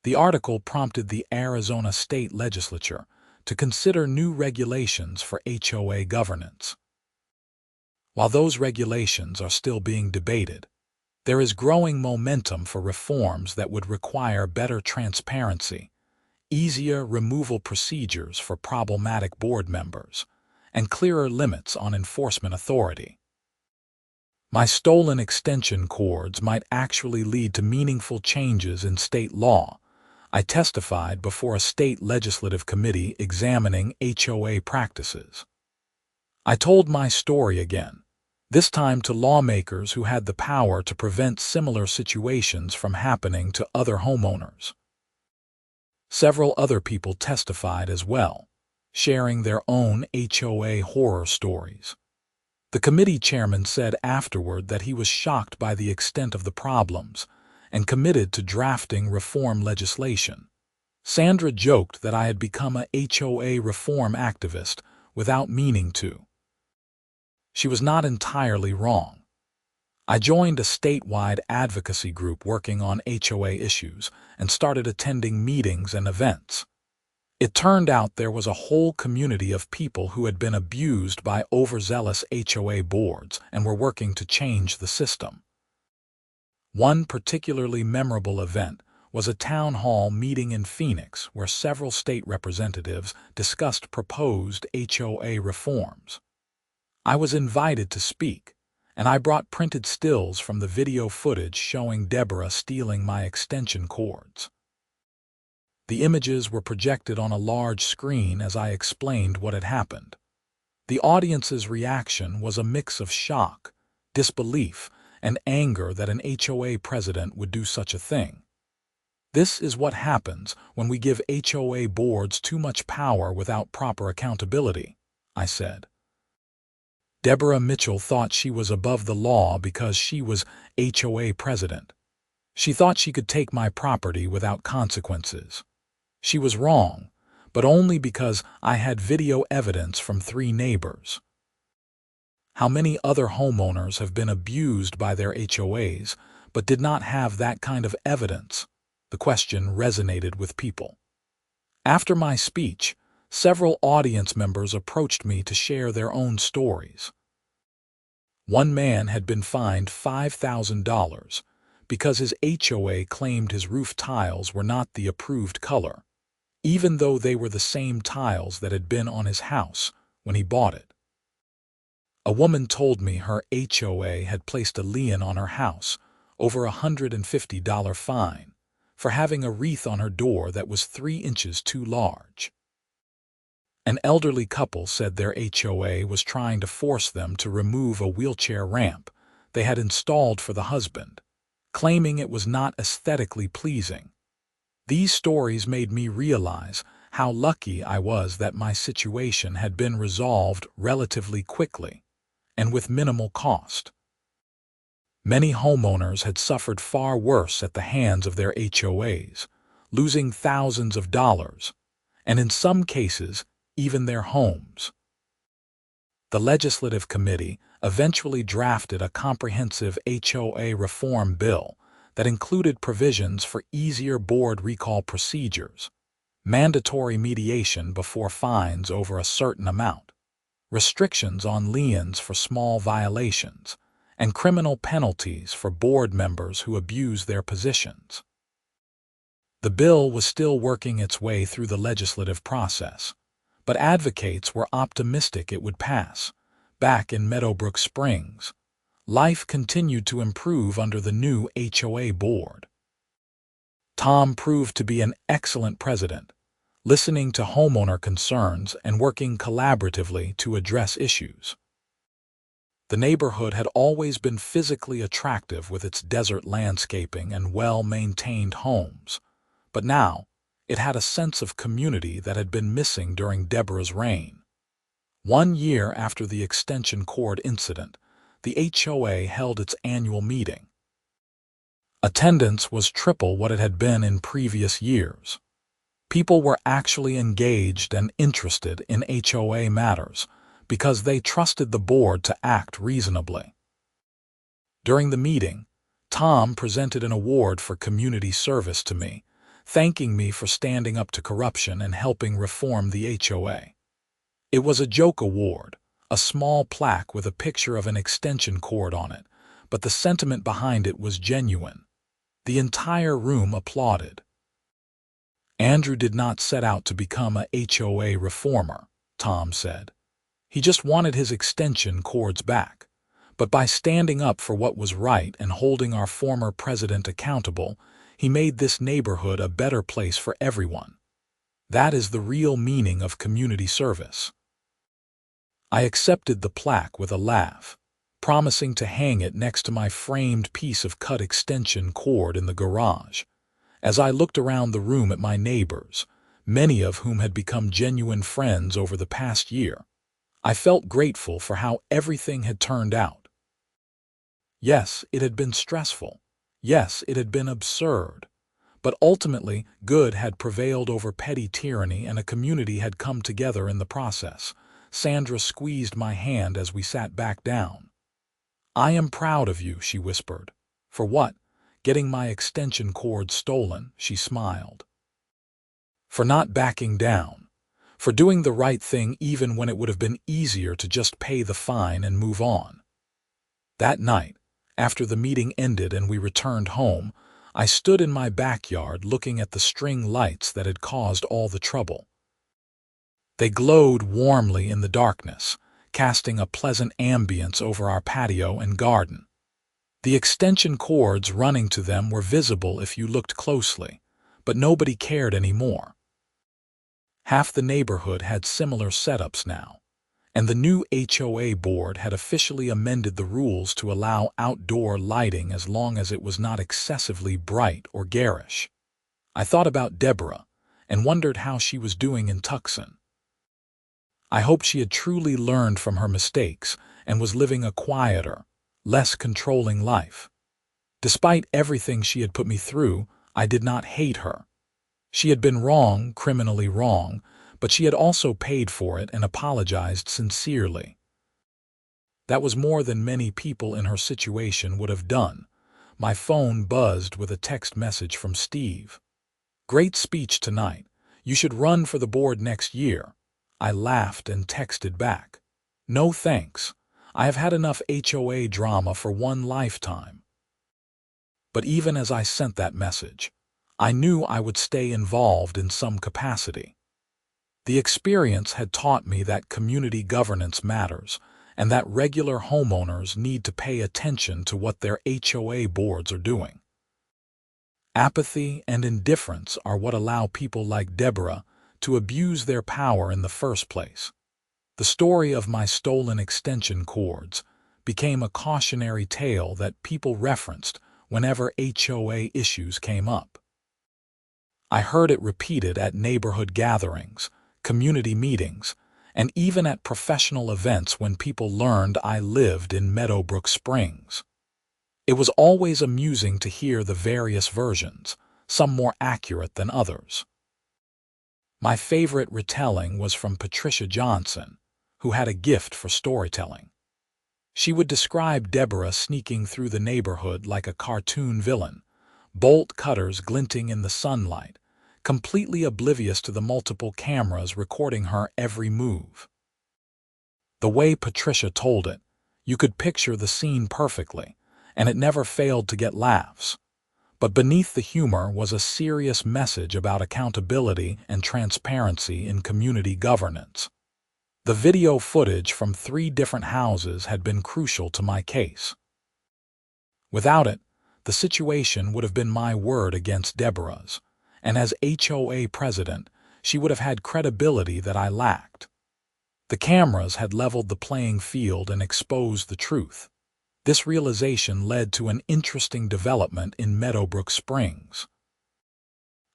Speaker 1: The article prompted the Arizona State Legislature to consider new regulations for HOA governance. While those regulations are still being debated, there is growing momentum for reforms that would require better transparency, easier removal procedures for problematic board members, and clearer limits on enforcement authority. My stolen extension cords might actually lead to meaningful changes in state law. I testified before a state legislative committee examining HOA practices. I told my story again, this time to lawmakers who had the power to prevent similar situations from happening to other homeowners. Several other people testified as well, sharing their own HOA horror stories. The committee chairman said afterward that he was shocked by the extent of the problems and committed to drafting reform legislation. Sandra joked that I had become a HOA reform activist without meaning to. She was not entirely wrong. I joined a statewide advocacy group working on HOA issues and started attending meetings and events. It turned out there was a whole community of people who had been abused by overzealous HOA boards and were working to change the system. One particularly memorable event was a town hall meeting in Phoenix where several state representatives discussed proposed HOA reforms. I was invited to speak, and I brought printed stills from the video footage showing Deborah stealing my extension cords. The images were projected on a large screen as I explained what had happened. The audience's reaction was a mix of shock, disbelief, and anger that an HOA president would do such a thing. This is what happens when we give HOA boards too much power without proper accountability, I said. Deborah Mitchell thought she was above the law because she was HOA president. She thought she could take my property without consequences. She was wrong, but only because I had video evidence from 3 neighbors. How many other homeowners have been abused by their HOAs but did not have that kind of evidence? The question resonated with people. After my speech, several audience members approached me to share their own stories. One man had been fined $5,000 because his HOA claimed his roof tiles were not the approved color, even though they were the same tiles that had been on his house when he bought it. A woman told me her HOA had placed a lien on her house over a $150 fine for having a wreath on her door that was 3 inches too large. An elderly couple said their HOA was trying to force them to remove a wheelchair ramp they had installed for the husband, claiming it was not aesthetically pleasing. These stories made me realize how lucky I was that my situation had been resolved relatively quickly and with minimal cost. Many homeowners had suffered far worse at the hands of their HOAs, losing thousands of dollars, and in some cases, even their homes. The Legislative Committee eventually drafted a comprehensive HOA reform bill that included provisions for easier board recall procedures, mandatory mediation before fines over a certain amount, restrictions on liens for small violations, and criminal penalties for board members who abuse their positions. The bill was still working its way through the legislative process, but advocates were optimistic it would pass. Back in Meadowbrook Springs, life continued to improve under the new HOA board. Tom proved to be an excellent president, listening to homeowner concerns and working collaboratively to address issues. The neighborhood had always been physically attractive with its desert landscaping and well-maintained homes, but now it had a sense of community that had been missing during Deborah's reign. 1 year after the extension cord incident, the HOA held its annual meeting. Attendance was triple what it had been in previous years. People were actually engaged and interested in HOA matters because they trusted the board to act reasonably. During the meeting, Tom presented an award for community service to me, thanking me for standing up to corruption and helping reform the HOA. It was a joke award, a small plaque with a picture of an extension cord on it, but the sentiment behind it was genuine. The entire room applauded. Andrew did not set out to become a HOA reformer, Tom said. He just wanted his extension cords back. But by standing up for what was right and holding our former president accountable, he made this neighborhood a better place for everyone. That is the real meaning of community service. I accepted the plaque with a laugh, promising to hang it next to my framed piece of cut extension cord in the garage. As I looked around the room at my neighbors, many of whom had become genuine friends over the past year, I felt grateful for how everything had turned out. Yes, it had been stressful. Yes, it had been absurd. But ultimately, good had prevailed over petty tyranny and a community had come together in the process. Sandra squeezed my hand as we sat back down. "I am proud of you," she whispered. "For what? Getting my extension cord stolen," she smiled. "For not backing down. For doing the right thing even when it would have been easier to just pay the fine and move on." That night, after the meeting ended and we returned home, I stood in my backyard looking at the string lights that had caused all the trouble. They glowed warmly in the darkness, casting a pleasant ambience over our patio and garden. The extension cords running to them were visible if you looked closely, but nobody cared anymore. Half the neighborhood had similar setups now, and the new HOA board had officially amended the rules to allow outdoor lighting as long as it was not excessively bright or garish. I thought about Deborah and wondered how she was doing in Tucson. I hoped she had truly learned from her mistakes and was living a quieter, less controlling life. Despite everything she had put me through, I did not hate her. She had been wrong, criminally wrong, but she had also paid for it and apologized sincerely. That was more than many people in her situation would have done. My phone buzzed with a text message from Steve. "Great speech tonight. You should run for the board next year." I laughed and texted back, "No thanks. I have had enough HOA drama for one lifetime." But even as I sent that message, I knew I would stay involved in some capacity. The experience had taught me that community governance matters and that regular homeowners need to pay attention to what their HOA boards are doing. Apathy and indifference are what allow people like Deborah to abuse their power in the first place. The story of my stolen extension cords became a cautionary tale that people referenced whenever HOA issues came up. I heard it repeated at neighborhood gatherings, community meetings, and even at professional events when people learned I lived in Meadowbrook Springs. It was always amusing to hear the various versions, some more accurate than others. My favorite retelling was from Patricia Johnson, who had a gift for storytelling. She would describe Deborah sneaking through the neighborhood like a cartoon villain, bolt cutters glinting in the sunlight, completely oblivious to the multiple cameras recording her every move. The way Patricia told it, you could picture the scene perfectly, and it never failed to get laughs. But beneath the humor was a serious message about accountability and transparency in community governance. The video footage from 3 different houses had been crucial to my case. Without it, the situation would have been my word against Deborah's, and as HOA president, she would have had credibility that I lacked. The cameras had leveled the playing field and exposed the truth. This realization led to an interesting development in Meadowbrook Springs.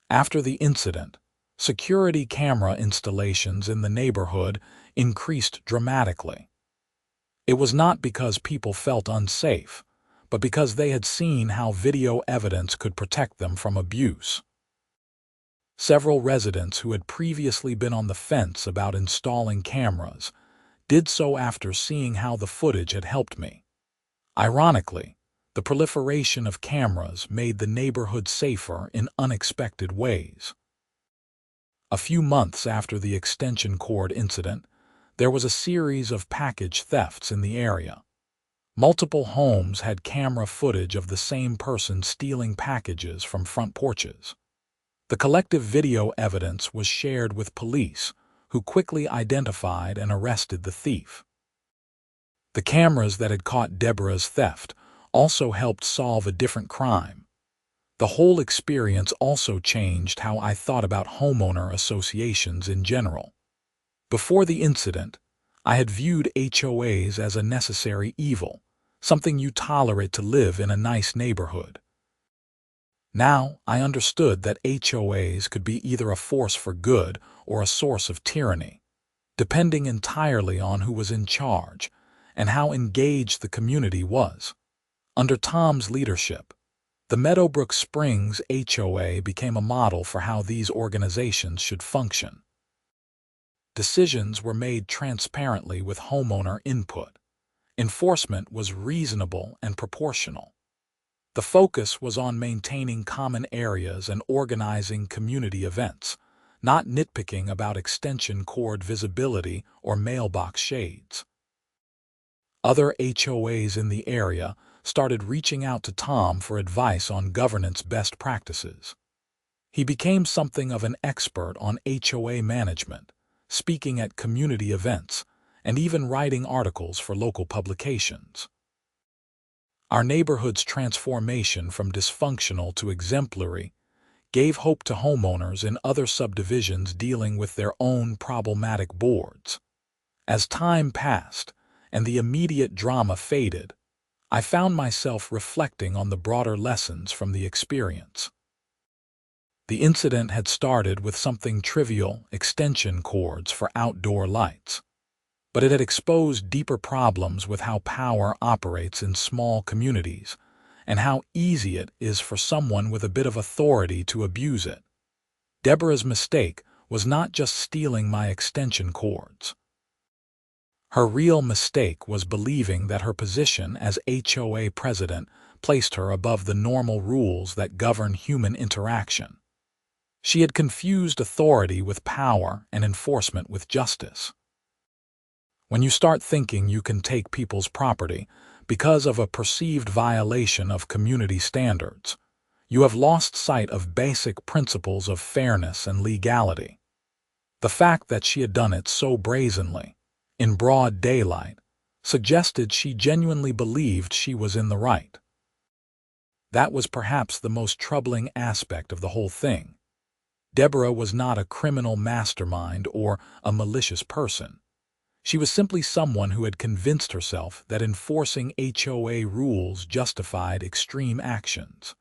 Speaker 1: After the incident, security camera installations in the neighborhood increased dramatically. It was not because people felt unsafe, but because they had seen how video evidence could protect them from abuse. Several residents who had previously been on the fence about installing cameras did so after seeing how the footage had helped me. Ironically, the proliferation of cameras made the neighborhood safer in unexpected ways. A few months after the extension cord incident, there was a series of package thefts in the area. Multiple homes had camera footage of the same person stealing packages from front porches. The collective video evidence was shared with police, who quickly identified and arrested the thief. The cameras that had caught Deborah's theft also helped solve a different crime. The whole experience also changed how I thought about homeowner associations in general. Before the incident, I had viewed HOAs as a necessary evil, something you tolerate to live in a nice neighborhood. Now I understood that HOAs could be either a force for good or a source of tyranny, depending entirely on who was in charge and how engaged the community was. Under Tom's leadership, the Meadowbrook Springs HOA became a model for how these organizations should function. Decisions were made transparently with homeowner input. Enforcement was reasonable and proportional. The focus was on maintaining common areas and organizing community events, not nitpicking about extension cord visibility or mailbox shades. Other HOAs in the area started reaching out to Tom for advice on governance best practices. He became something of an expert on HOA management, speaking at community events, and even writing articles for local publications. Our neighborhood's transformation from dysfunctional to exemplary gave hope to homeowners in other subdivisions dealing with their own problematic boards. As time passed and the immediate drama faded, I found myself reflecting on the broader lessons from the experience. The incident had started with something trivial, extension cords for outdoor lights, but it had exposed deeper problems with how power operates in small communities and how easy it is for someone with a bit of authority to abuse it. Deborah's mistake was not just stealing my extension cords. Her real mistake was believing that her position as HOA president placed her above the normal rules that govern human interaction. She had confused authority with power and enforcement with justice. When you start thinking you can take people's property because of a perceived violation of community standards, you have lost sight of basic principles of fairness and legality. The fact that she had done it so brazenly, in broad daylight, suggested she genuinely believed she was in the right. That was perhaps the most troubling aspect of the whole thing. Deborah was not a criminal mastermind or a malicious person. She was simply someone who had convinced herself that enforcing HOA rules justified extreme actions.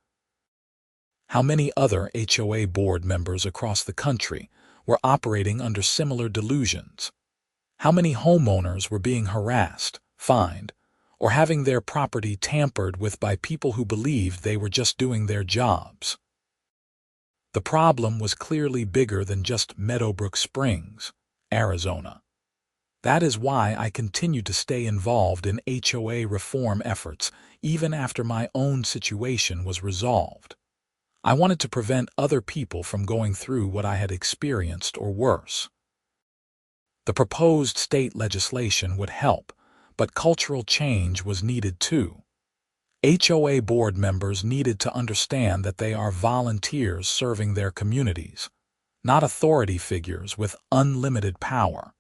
Speaker 1: how many other HOA board members across the country were operating under similar delusions, how many homeowners were being harassed, fined, or having their property tampered with by people who believed they were just doing their jobs. The problem was clearly bigger than just Meadowbrook Springs, Arizona. That is why I continued to stay involved in HOA reform efforts even after my own situation was resolved. I wanted to prevent other people from going through what I had experienced or worse. The proposed state legislation would help, but cultural change was needed too. HOA board members needed to understand that they are volunteers serving their communities, not authority figures with unlimited power.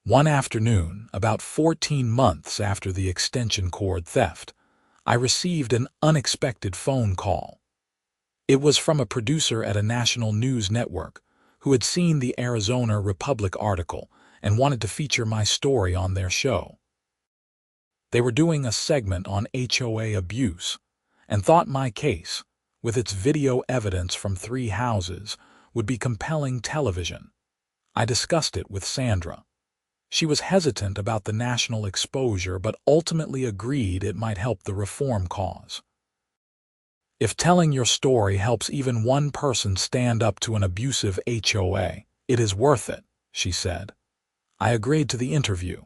Speaker 1: One afternoon, about 14 months after the extension cord theft, I received an unexpected phone call. It was from a producer at a national news network who had seen the Arizona Republic article and wanted to feature my story on their show. They were doing a segment on HOA abuse and thought my case, with its video evidence from 3 houses, would be compelling television. I discussed it with Sandra. She was hesitant about the national exposure but ultimately agreed it might help the reform cause. If telling your story helps even one person stand up to an abusive HOA, it is worth it, she said. I agreed to the interview.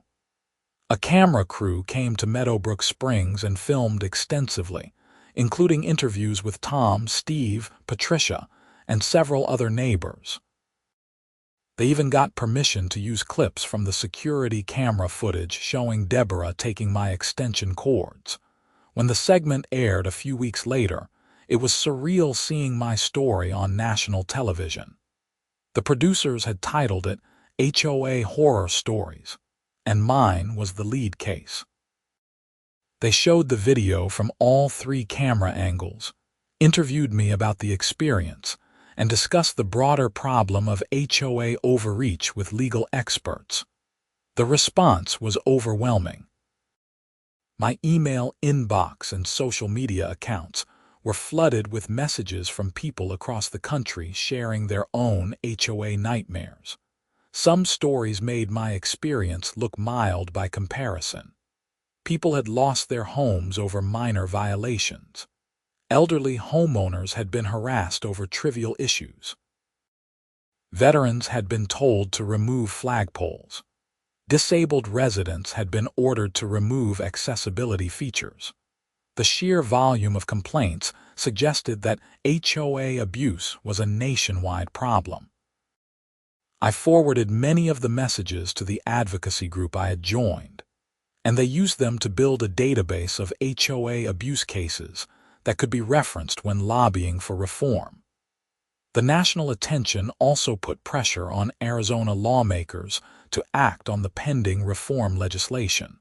Speaker 1: A camera crew came to Meadowbrook Springs and filmed extensively, including interviews with Tom, Steve, Patricia, and several other neighbors. They even got permission to use clips from the security camera footage showing Deborah taking my extension cords. When the segment aired a few weeks later, it was surreal seeing my story on national television. The producers had titled it HOA Horror Stories, and mine was the lead case. They showed the video from all 3 camera angles, interviewed me about the experience, and discussed the broader problem of HOA overreach with legal experts. The response was overwhelming. My email inbox and social media accounts were flooded with messages from people across the country sharing their own HOA nightmares. Some stories made my experience look mild by comparison. People had lost their homes over minor violations. Elderly homeowners had been harassed over trivial issues. Veterans had been told to remove flagpoles. Disabled residents had been ordered to remove accessibility features. The sheer volume of complaints suggested that HOA abuse was a nationwide problem. I forwarded many of the messages to the advocacy group I had joined, and they used them to build a database of HOA abuse cases that could be referenced when lobbying for reform. The national attention also put pressure on Arizona lawmakers to act on the pending reform legislation.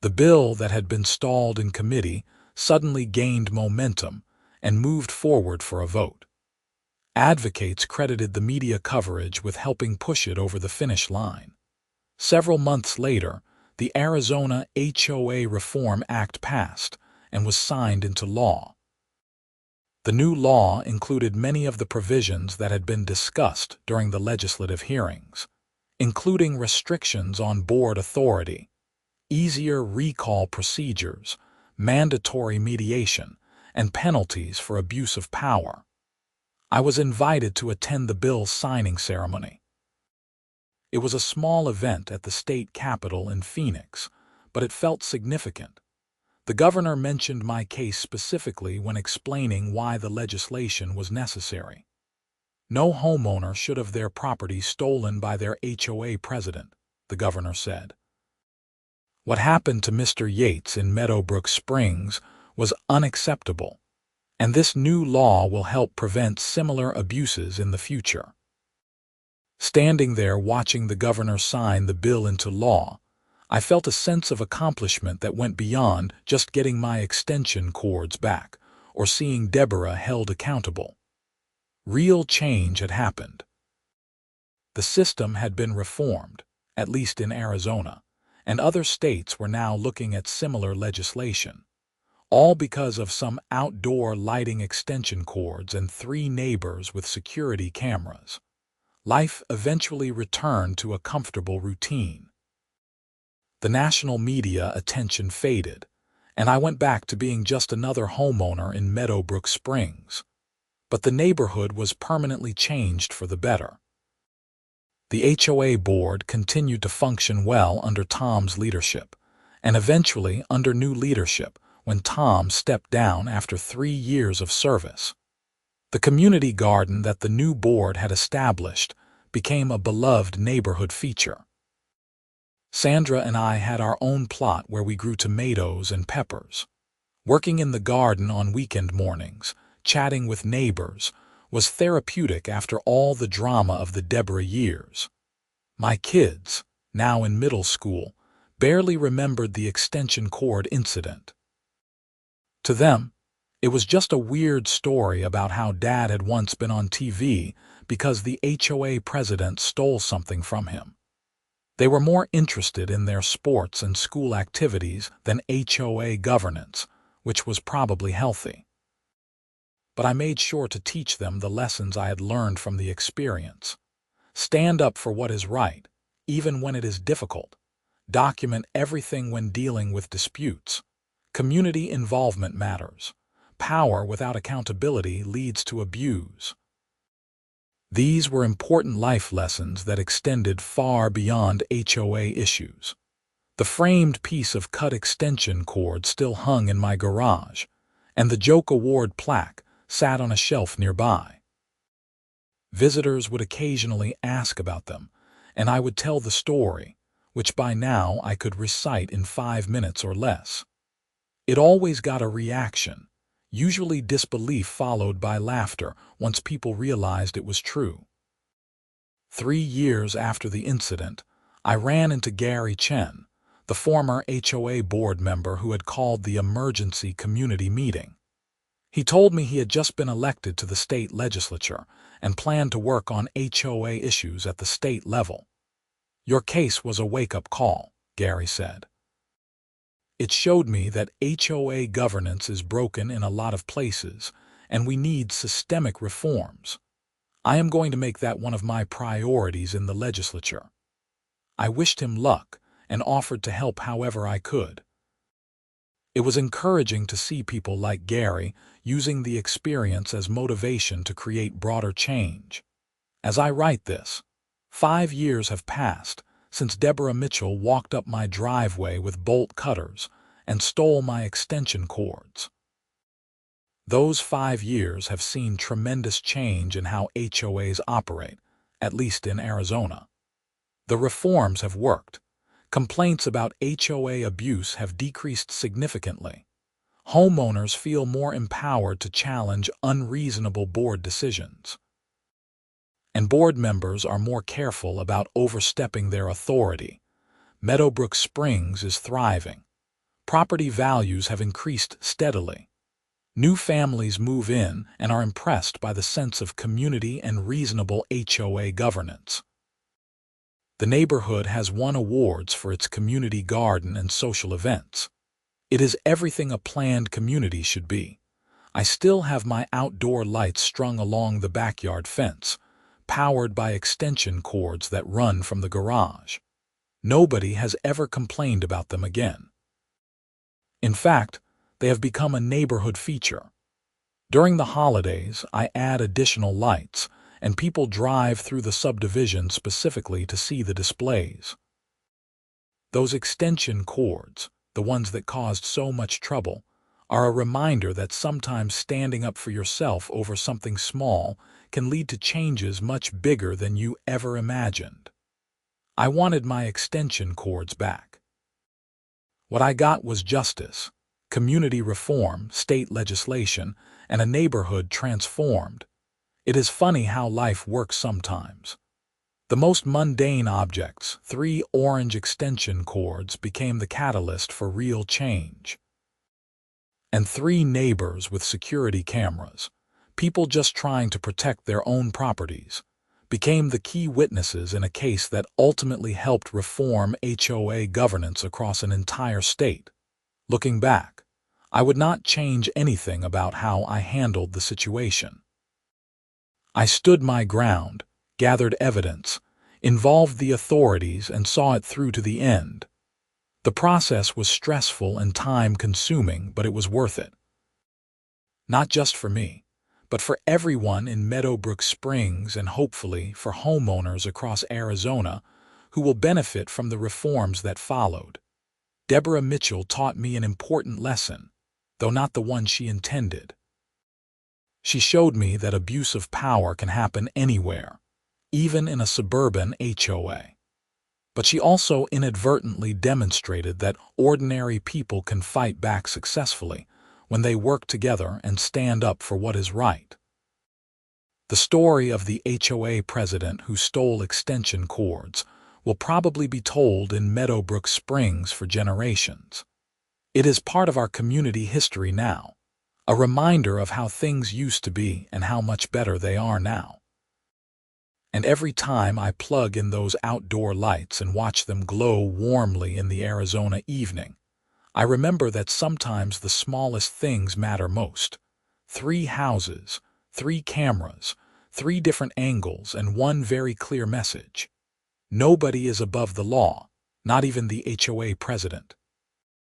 Speaker 1: The bill that had been stalled in committee suddenly gained momentum and moved forward for a vote. Advocates credited the media coverage with helping push it over the finish line. Several months later, the Arizona HOA Reform Act passed and was signed into law. The new law included many of the provisions that had been discussed during the legislative hearings, including restrictions on board authority, easier recall procedures, mandatory mediation, and penalties for abuse of power. I was invited to attend the bill's signing ceremony. It was a small event at the state capitol in Phoenix, but it felt significant. The governor mentioned my case specifically when explaining why the legislation was necessary. No homeowner should have their property stolen by their HOA president, the governor said. What happened to Mr. Yates in Meadowbrook Springs was unacceptable, and this new law will help prevent similar abuses in the future. Standing there watching the governor sign the bill into law, I felt a sense of accomplishment that went beyond just getting my extension cords back or seeing Deborah held accountable. Real change had happened. The system had been reformed, at least in Arizona, and other states were now looking at similar legislation. all because of some outdoor lighting extension cords and 3 neighbors with security cameras. Life eventually returned to a comfortable routine. The national media attention faded, and I went back to being just another homeowner in Meadowbrook Springs. But the neighborhood was permanently changed for the better. The HOA board continued to function well under Tom's leadership, and eventually under new leadership when Tom stepped down after 3 years of service. The community garden that the new board had established became a beloved neighborhood feature. Sandra and I had our own plot where we grew tomatoes and peppers. Working in the garden on weekend mornings, chatting with neighbors, was therapeutic after all the drama of the Deborah years. My kids, now in middle school, barely remembered the extension cord incident. To them, it was just a weird story about how Dad had once been on TV because the HOA president stole something from him. They were more interested in their sports and school activities than HOA governance, which was probably healthy. But I made sure to teach them the lessons I had learned from the experience. Stand up for what is right, even when it is difficult. Document everything when dealing with disputes. Community involvement matters. Power without accountability leads to abuse. These were important life lessons that extended far beyond HOA issues. The framed piece of cut extension cord still hung in my garage, and the Joke Award plaque sat on a shelf nearby. Visitors would occasionally ask about them, and I would tell the story, which by now I could recite in 5 minutes or less. It always got a reaction, usually disbelief followed by laughter once people realized it was true. 3 years after the incident, I ran into Gary Chen, the former HOA board member who had called the emergency community meeting. He told me he had just been elected to the state legislature and planned to work on HOA issues at the state level. "Your case was a wake-up call," Gary said. "It showed me that HOA governance is broken in a lot of places, and we need systemic reforms. I am going to make that one of my priorities in the legislature." I wished him luck and offered to help however I could. It was encouraging to see people like Gary using the experience as motivation to create broader change. As I write this, 5 years have passed since Deborah Mitchell walked up my driveway with bolt cutters and stole my extension cords. Those 5 years have seen tremendous change in how HOAs operate, at least in Arizona. The reforms have worked. Complaints about HOA abuse have decreased significantly. Homeowners feel more empowered to challenge unreasonable board decisions. And board members are more careful about overstepping their authority. Meadowbrook Springs is thriving. Property values have increased steadily. New families move in and are impressed by the sense of community and reasonable HOA governance. The neighborhood has won awards for its community garden and social events. It is everything a planned community should be. I still have my outdoor lights strung along the backyard fence, powered by extension cords that run from the garage. Nobody has ever complained about them again. In fact, they have become a neighborhood feature. During the holidays, I add additional lights, and people drive through the subdivision specifically to see the displays. Those extension cords, the ones that caused so much trouble, are a reminder that sometimes standing up for yourself over something small can lead to changes much bigger than you ever imagined. I wanted my extension cords back. What I got was justice, community reform, state legislation, and a neighborhood transformed. It is funny how life works sometimes. The most mundane objects, 3 orange extension cords, became the catalyst for real change. And 3 neighbors with security cameras, people just trying to protect their own properties, became the key witnesses in a case that ultimately helped reform HOA governance across an entire state. Looking back, I would not change anything about how I handled the situation. I stood my ground, gathered evidence, involved the authorities, and saw it through to the end. The process was stressful and time-consuming, but it was worth it. Not just for me, but for everyone in Meadowbrook Springs and hopefully for homeowners across Arizona who will benefit from the reforms that followed. Deborah Mitchell taught me an important lesson, though not the one she intended. She showed me that abuse of power can happen anywhere, even in a suburban HOA. But she also inadvertently demonstrated that ordinary people can fight back successfully when they work together and stand up for what is right. The story of the HOA president who stole extension cords will probably be told in Meadowbrook Springs for generations. It is part of our community history now, a reminder of how things used to be and how much better they are now. And every time I plug in those outdoor lights and watch them glow warmly in the Arizona evening, I remember that sometimes the smallest things matter most. 3 houses, 3 cameras, 3 different angles, and one very clear message. Nobody is above the law, not even the HOA president.